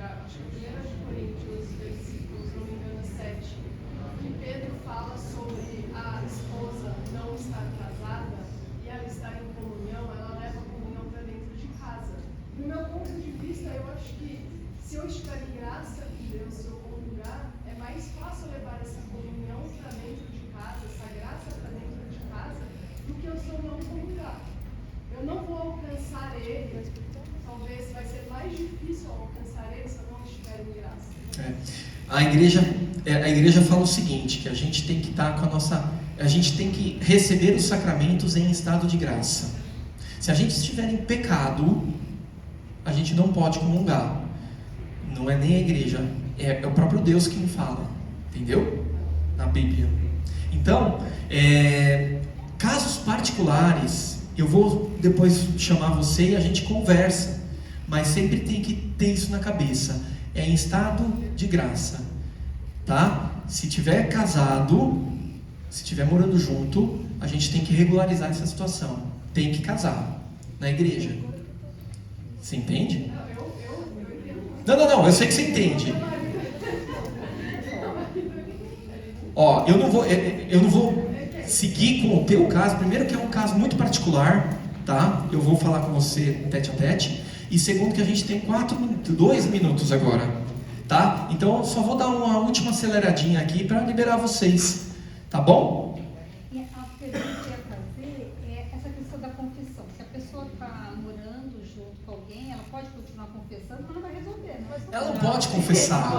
acho que a 1 Coríntios, versículos, se não me engano, 7, que Pedro fala sobre a esposa não estar casada e ela estar em comunhão, ela leva a comunhão para dentro de casa. No meu ponto de vista, eu acho que se eu estiver em graça com Deus, se eu comungar, é mais fácil levar essa comunhão para dentro de casa, essa graça para dentro de casa, do que eu se eu não comungar. Eu não vou alcançar ele, talvez vai ser mais difícil alcançar ele se eu não estiver em graça. A igreja fala o seguinte, que a gente tem que estar com a gente tem que receber os sacramentos em estado de graça. Se a gente estiver em pecado, a gente não pode comungar. Não é nem a igreja, é o próprio Deus quem fala, entendeu? Na Bíblia. Então, casos particulares, eu vou depois chamar você e a gente conversa, mas sempre tem que ter isso na cabeça. É em estado de graça, tá? Se tiver casado, se tiver morando junto, a gente tem que regularizar essa situação. Tem que casar na igreja. Você entende? Não, eu sei que você entende. Eu não vou seguir com o teu caso. Primeiro que é um caso muito particular, tá? Eu vou falar com você tete a tete. E segundo que a gente tem 2 minutos agora, tá? Então eu só vou dar uma última aceleradinha aqui para liberar vocês, tá bom? E a pergunta que eu ia fazer é essa questão da confissão. Se a pessoa está morando junto com alguém, ela pode continuar confessando, mas não vai resolver, não vai resolver. Ela não pode confessar,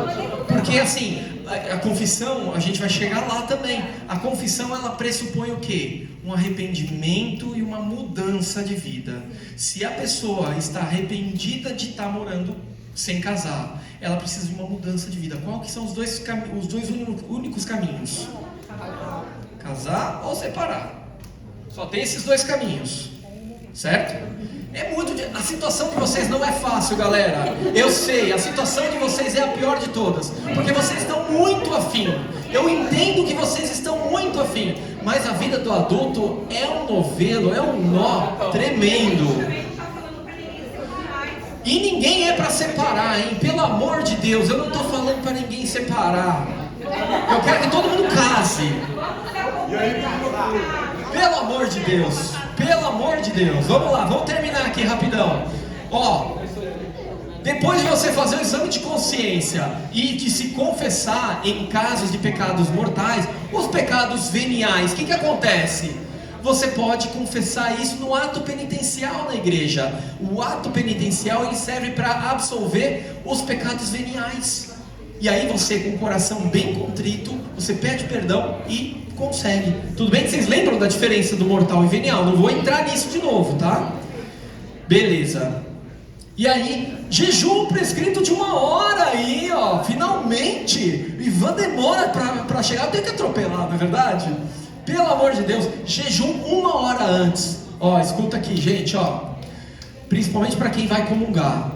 porque assim, a confissão, a gente vai chegar lá também. A confissão, ela pressupõe o quê? Um arrependimento e uma mudança de vida. Se a pessoa está arrependida de estar morando sem casar, ela precisa de uma mudança de vida. Qual que são os dois únicos caminhos? Casar ou separar. Só tem esses dois caminhos, certo? A situação de vocês não é fácil, galera. Eu sei, a situação de vocês é a pior de todas, porque vocês estão muito afim. Eu entendo que vocês estão muito afim, mas a vida do adulto é um novelo, é um nó tremendo. E ninguém é para separar, hein? Pelo amor de Deus, eu não estou falando para ninguém separar. Eu quero que todo mundo case. Pelo amor de Deus, pelo amor de Deus. Vamos lá, vamos terminar aqui rapidão. Ó, depois de você fazer o exame de consciência e de se confessar em casos de pecados mortais, os pecados veniais, o que acontece? Você pode confessar isso no ato penitencial na igreja. O ato penitencial ele serve para absolver os pecados veniais. E aí você, com o coração bem contrito, você pede perdão e consegue. Tudo bem que vocês lembram da diferença do mortal e venial? Não vou entrar nisso de novo, tá? Beleza. E aí, jejum prescrito de 1 hora aí, ó. Finalmente. Ivan demora para chegar. Eu tenho que atropelar, não é verdade? Pelo amor de Deus, jejum 1 hora antes. Ó, escuta aqui, gente, ó. Principalmente para quem vai comungar.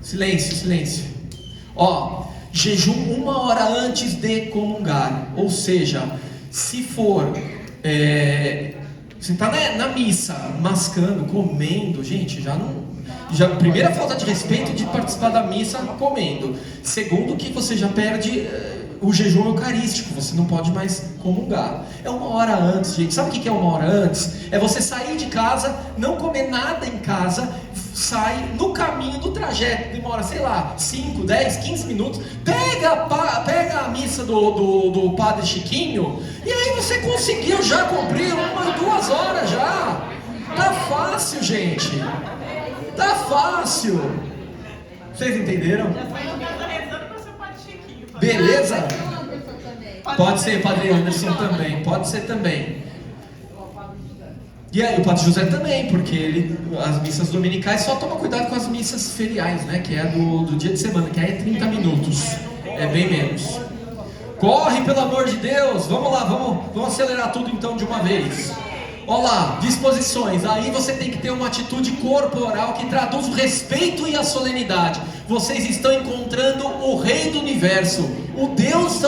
Silêncio, silêncio. Ó, jejum 1 hora antes de comungar. Ou seja, se for... você está na missa, mascando, comendo, gente, primeira falta de respeito de participar da missa comendo. Segundo, que você já perde o jejum eucarístico, você não pode mais comungar. É 1 hora antes, gente. Sabe o que é 1 hora antes? É você sair de casa, não comer nada em casa, sai no caminho, no trajeto, demora, sei lá, 5, 10, 15 minutos, pega a missa do Padre Chiquinho, e aí você conseguiu já cumprir 1, 2 horas já. Tá fácil, gente. Tá fácil. Vocês entenderam? Beleza? Pode ser Padre Anderson também, pode ser também. E aí o Padre José também, porque as missas dominicais, só toma cuidado com as missas feriais, né? Que é do dia de semana, que aí é 30 minutos, é bem menos. Corre, pelo amor de Deus, vamos lá, vamos acelerar tudo então de uma vez. Olha lá, disposições, aí você tem que ter uma atitude corporal que traduz o respeito e a solenidade. Vocês estão encontrando o Rei do Universo, o Deus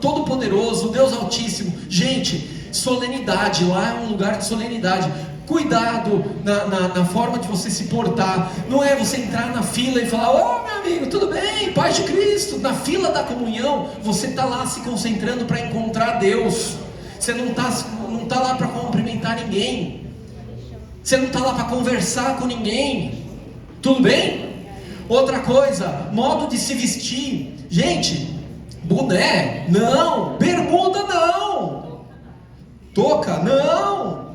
Todo-Poderoso, o Deus Altíssimo. Gente, solenidade, lá é um lugar de solenidade. Cuidado na forma de você se portar. Não é você entrar na fila e falar: ô meu amigo, tudo bem? Paz de Cristo. Na fila da comunhão, você está lá se concentrando para encontrar Deus. Você não tá lá para cumprimentar ninguém. Você não está lá para conversar com ninguém. Tudo bem? Outra coisa, modo de se vestir. Gente, boné, não. Bermuda, não. Touca, não.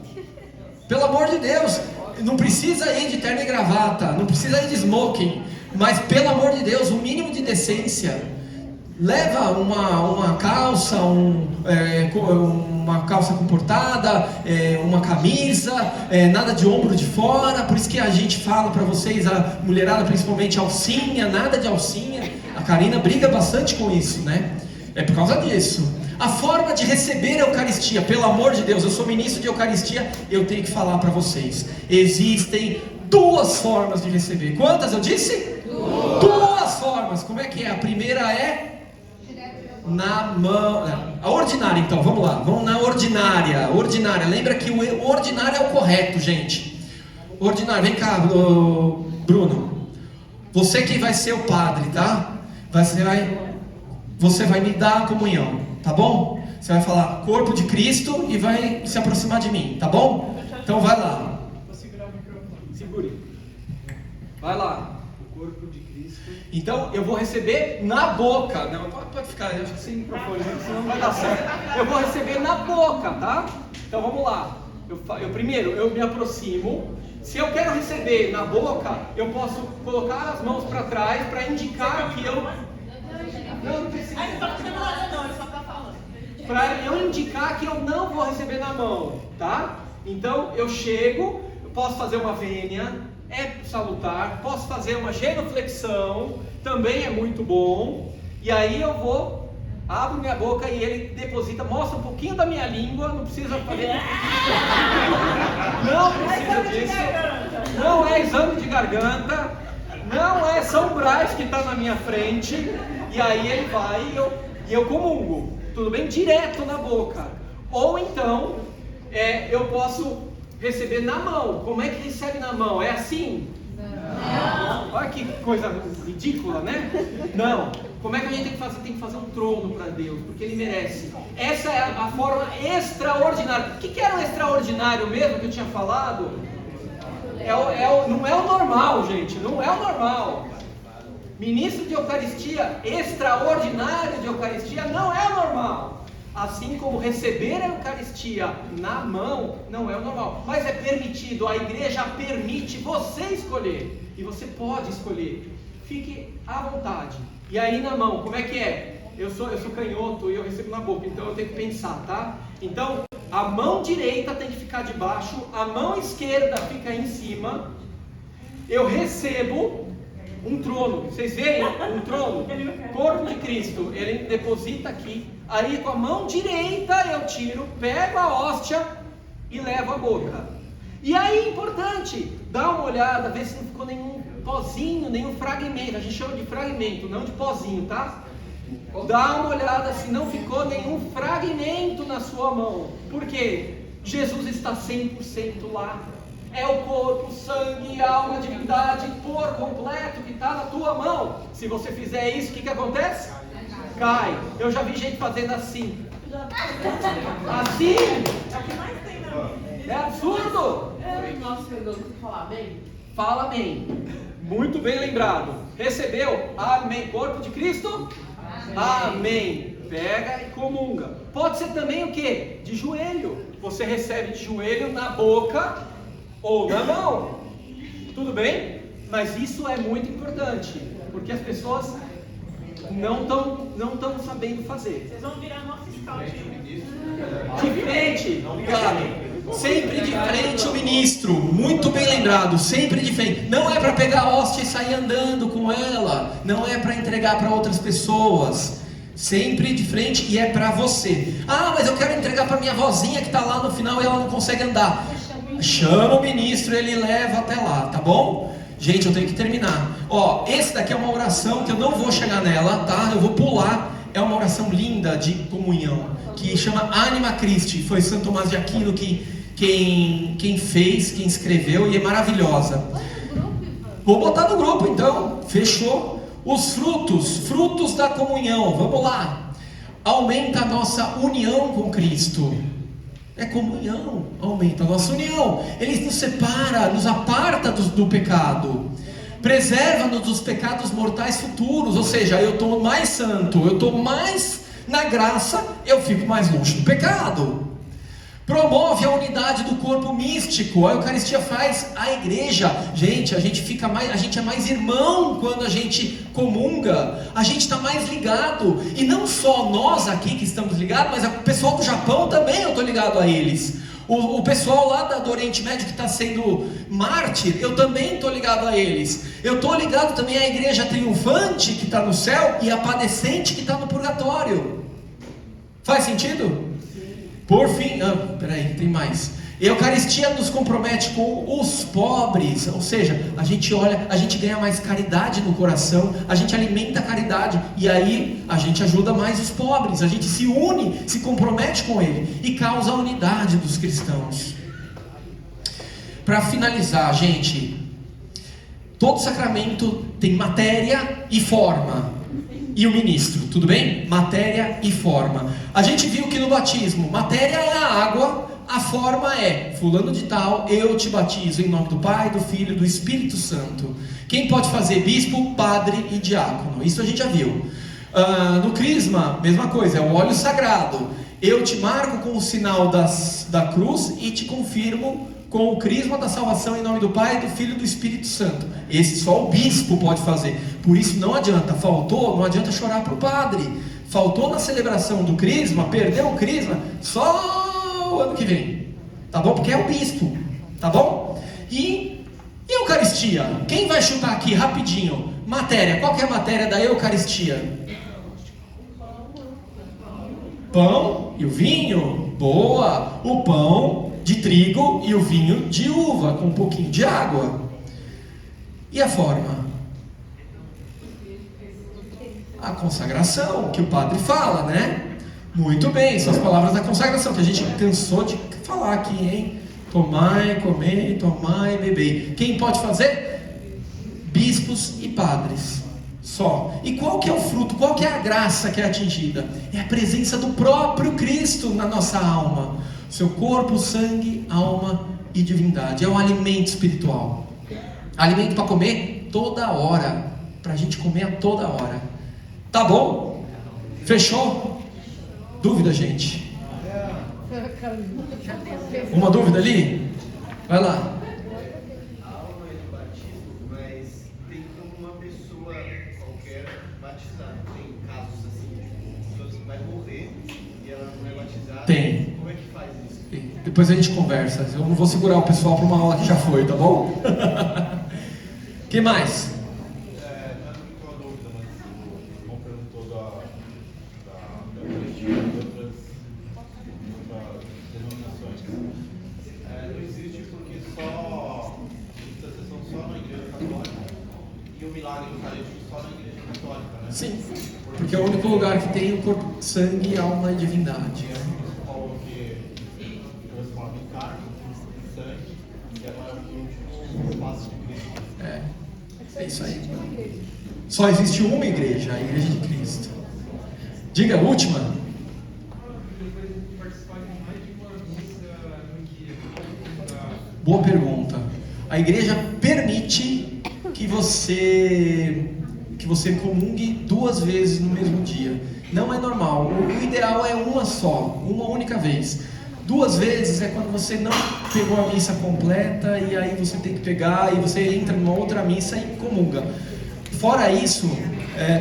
Pelo amor de Deus, não precisa ir de terno e gravata, não precisa ir de smoking, mas pelo amor de Deus, o mínimo de decência. Leva uma calça, uma calça comportada, uma camisa, nada de ombro de fora. Por isso que a gente fala para vocês, a mulherada principalmente, alcinha, nada de alcinha. A Karina briga bastante com isso, né? É por causa disso. A forma de receber a Eucaristia, pelo amor de Deus, eu sou ministro de Eucaristia, eu tenho que falar para vocês. Existem 2 formas de receber. Quantas eu disse? 2 formas. Como é que é? A primeira é na mão. A ordinária, então, vamos lá. Vamos na ordinária. Lembra que o ordinário é o correto, gente. Ordinário, vem cá, Bruno. Você que vai ser o padre, tá? Você vai me dar a comunhão, tá bom? Você vai falar corpo de Cristo e vai se aproximar de mim, tá bom? Então vai lá. Vou segurar o microfone. Segure. Vai lá. O corpo de Cristo. Então eu vou receber na boca. Não, pode ficar, eu acho que sem microfone, senão não vai dar certo. Eu vou receber na boca, tá? Então vamos lá. Primeiro eu me aproximo. Se eu quero receber na boca, eu posso colocar as mãos para trás para indicar que eu... Não precisa. Aí ele só tá falando. Para eu indicar que eu não vou receber na mão, tá? Então eu chego, posso fazer uma vênia, é salutar, posso fazer uma genuflexão, também é muito bom. E aí eu vou, abro minha boca e ele deposita, mostra um pouquinho da minha língua, não precisa fazer. Não precisa disso. Não é exame de garganta, não é São Brás que está na minha frente. E aí ele vai e eu comungo, tudo bem? Direto na boca. Ou então, eu posso receber na mão. Como é que recebe na mão? É assim? Não. Olha que coisa ridícula, né? Não. Como é que a gente tem que fazer? Tem que fazer um trono para Deus, porque Ele merece. Essa é a forma extraordinária. O que era o extraordinário mesmo que eu tinha falado? Não é o normal, gente. Não é o normal. Ministro de Eucaristia, extraordinário de Eucaristia, não é o normal. Assim como receber a Eucaristia na mão não é o normal, mas é permitido, a igreja permite você escolher, e você pode escolher, fique à vontade. E aí na mão, como é que é? Eu sou canhoto e eu recebo na boca, então eu tenho que pensar, tá? Então, a mão direita tem que ficar debaixo, a mão esquerda fica em cima, eu recebo um trono, vocês veem um trono? Corpo de Cristo, ele deposita aqui. Aí com a mão direita eu tiro, pego a hóstia e levo à boca. E aí importante, dá uma olhada, vê se não ficou nenhum pozinho, nenhum fragmento. A gente chama de fragmento, não de pozinho, tá? Dá uma olhada se não ficou nenhum fragmento na sua mão. Por quê? Jesus está 100% lá. É o corpo, sangue, alma, divindade por completo que está na tua mão. Se você fizer isso, o que acontece? Cai. Eu já vi gente fazendo assim. Assim? É o que mais tem na vida. É absurdo. Nosso Senhor, falar bem? Fala amém. Muito bem lembrado. Recebeu? Amém. Corpo de Cristo? Amém. Pega e comunga. Pode ser também o quê? De joelho. Você recebe de joelho na boca ou na mão. Tudo bem? Mas isso é muito importante, porque as pessoas não estão sabendo fazer. Vocês vão virar nosso scout. De frente, claro. Sempre de frente o ministro, muito bem lembrado, sempre de frente. Não é para pegar a hóstia e sair andando com ela, não é para entregar para outras pessoas. Sempre de frente e é para você. Ah, mas eu quero entregar para minha vozinha que está lá no final e ela não consegue andar. Chama o ministro, ele leva até lá, tá bom? Gente, eu tenho que terminar. Ó, esse daqui é uma oração que eu não vou chegar nela, tá? Eu vou pular. É uma oração linda de comunhão, que chama Anima Christi. Foi Santo Tomás de Aquino quem fez, quem escreveu, e é maravilhosa. Vou botar no grupo então, fechou? Os frutos da comunhão, vamos lá. Aumenta a nossa união com Cristo. É comunhão, aumenta a nossa união. Ele nos separa, nos aparta do pecado. Preserva-nos dos pecados mortais futuros. Ou seja, eu estou mais santo, eu estou mais na graça, eu fico mais longe do pecado. Promove a unidade do corpo místico. A Eucaristia faz a igreja. Gente, a gente é mais irmão quando a gente comunga. A gente está mais ligado. E não só nós aqui que estamos ligados, mas o pessoal do Japão também eu estou ligado a eles. O pessoal lá do Oriente Médio que está sendo mártir, eu também estou ligado a eles. Eu estou ligado também à igreja triunfante que está no céu e a padecente que está no purgatório. Faz sentido? Por fim, peraí, tem mais. A Eucaristia nos compromete com os pobres, ou seja, a gente olha, a gente ganha mais caridade no coração, a gente alimenta a caridade, e aí a gente ajuda mais os pobres, a gente se une, se compromete com ele, e causa a unidade dos cristãos. Para finalizar, gente, todo sacramento tem matéria e forma. E o ministro, tudo bem? Matéria e forma. A gente viu que no batismo, matéria é a água, a forma é, fulano de tal, eu te batizo em nome do Pai, do Filho e do Espírito Santo. Quem pode fazer? Bispo, padre e diácono. Isso a gente já viu. No crisma, mesma coisa, é o óleo sagrado. Eu te marco com o sinal da cruz e te confirmo com o crisma da salvação em nome do Pai, do Filho e do Espírito Santo. Esse só o bispo pode fazer. Por isso não adianta, não adianta chorar para o padre. Faltou na celebração do crisma, perdeu o crisma, só o ano que vem. Tá bom? Porque é o bispo. Tá bom? E Eucaristia? Quem vai chutar aqui rapidinho? Matéria. Qual que é a matéria da Eucaristia? Pão e o vinho. Boa! O pão de trigo e o vinho de uva, com um pouquinho de água. E a forma? A consagração, que o padre fala, né? Muito bem, são as palavras da consagração, que a gente cansou de falar aqui, hein? Tomai, comei, tomai, bebei. Quem pode fazer? Bispos e padres. Só. E qual que é o fruto? Qual que é a graça que é atingida? É a presença do próprio Cristo na nossa alma. Seu corpo, sangue, alma e divindade. É um alimento espiritual. Alimento para comer toda hora. Para a gente comer a toda hora. Tá bom? Fechou? Dúvida, gente? Uma dúvida ali? Vai lá. A aula é de batismo, mas tem como uma pessoa qualquer batizar. Tem casos assim, de pessoas que vai morrer e ela não é batizada. Tem. Como é que faz isso? Depois a gente conversa. Eu não vou segurar o pessoal para uma aula que já foi, tá bom? Que mais? Não é muito uma dúvida, mas o irmão perguntou da Eucaristia de outras denominações. Não existe porque muitas vezes são só na igreja católica e o milagre eucarístico só na igreja católica, né? Sim, porque é o único lugar que tem o corpo, sangue, alma e divindade. E a Paulo que transforma em carne, em sangue, e agora por último o passo de Cristo. É isso aí. Só existe uma igreja, a Igreja de Cristo. Diga, última. Boa pergunta. A igreja permite que você comungue 2 vezes no mesmo dia. Não é normal. O ideal é uma só, uma única vez. 2 vezes é quando você não pegou a missa completa e aí você tem que pegar e você entra numa outra missa e comunga. Fora isso,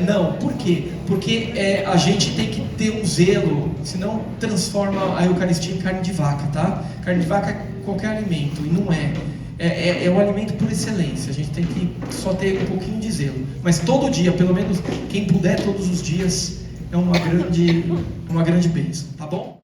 não. Por quê? Porque a gente tem que ter um zelo, senão transforma a Eucaristia em carne de vaca, tá? Carne de vaca é qualquer alimento, e não é. É um alimento por excelência, a gente tem que só ter um pouquinho de zelo. Mas todo dia, pelo menos quem puder todos os dias, é uma grande bênção, tá bom?